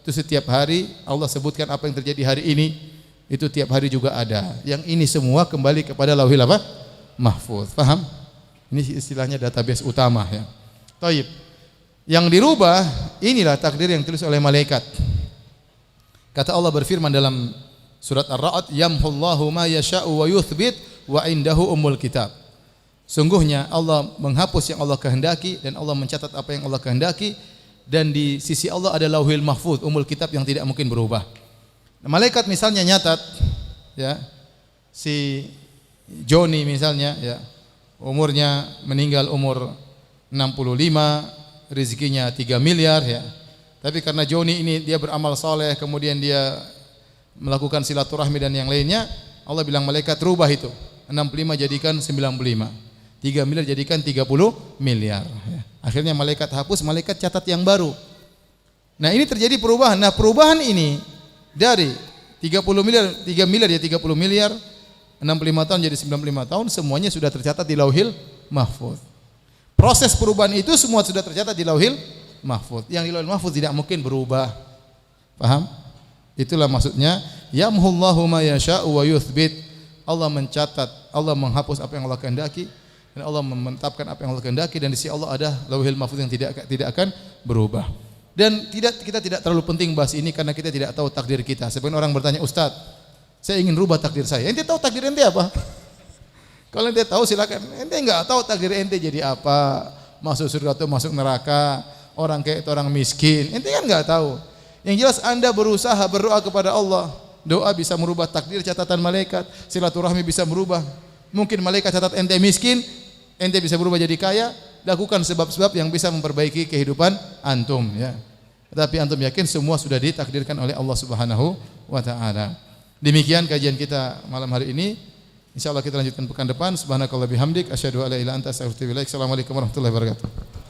Itu setiap hari Allah sebutkan apa yang terjadi hari ini, itu tiap hari juga ada. Yang ini semua kembali kepada Lauhil apa? Mahfuz. Paham? Ini istilahnya database utama ya. Taib. Yang dirubah inilah takdir yang ditulis oleh malaikat. Kata Allah berfirman dalam surat Ar-Ra'd, yamhullahu ma yasha'u wa yuthbit wa indahu ummul kitab. Sungguhnya Allah menghapus yang Allah kehendaki dan Allah mencatat apa yang Allah kehendaki, dan di sisi Allah ada Lauhil Mahfuz, umul kitab yang tidak mungkin berubah. Nah, malaikat misalnya nyatat ya, si Joni misalnya ya, umurnya meninggal umur 65, rezekinya 3 miliar ya. Tapi karena Joni ini dia beramal soleh, kemudian dia melakukan silaturahmi dan yang lainnya, Allah bilang malaikat rubah itu. 65 jadikan 95. 3 miliar jadikan 30 miliar. Ya. Akhirnya malaikat hapus, malaikat catat yang baru. Nah, ini terjadi perubahan. Nah, perubahan ini dari 30 miliar, 3 miliar ya 30 miliar, 65 tahun jadi 95 tahun, semuanya sudah tercatat di Lauhil Mahfuz. Proses perubahan itu semua sudah tercatat di Lauhil Mahfuz. Yang di Lauhil Mahfuz tidak mungkin berubah. Paham? Itulah maksudnya yamhullahu ma yasha'u wa yuthbit. Allah mencatat, Allah menghapus apa yang Allah kehendaki, dan Allah menetapkan apa yang Allah kehendaki, dan di sisi Allah ada Lauhil Mahfuz yang tidak akan berubah. Dan kita tidak terlalu penting bahas ini karena kita tidak tahu takdir kita. Sebagian orang bertanya, "Ustaz, saya ingin rubah takdir saya." Ente tahu takdir ente apa? Kalau ente tahu silakan. Ente enggak tahu takdir ente jadi apa, masuk surga atau masuk neraka, orang kaya atau orang miskin. Ente kan enggak tahu. Yang jelas Anda berusaha berdoa kepada Allah. Doa bisa merubah takdir, catatan malaikat. Silaturahmi bisa merubah. Mungkin malaikat catat ente miskin, ente bisa berubah jadi kaya. Lakukan sebab-sebab yang bisa memperbaiki kehidupan antum ya. Tapi antum yakin semua sudah ditakdirkan oleh Allah Subhanahu wa taala. Demikian kajian kita malam hari ini. Insyaallah kita lanjutkan pekan depan. Subhanakallah bihamdik asyhadu alla ilaha illa anta astaghfiruka wa atubu ilaik. Assalamualaikum warahmatullahi wabarakatuh.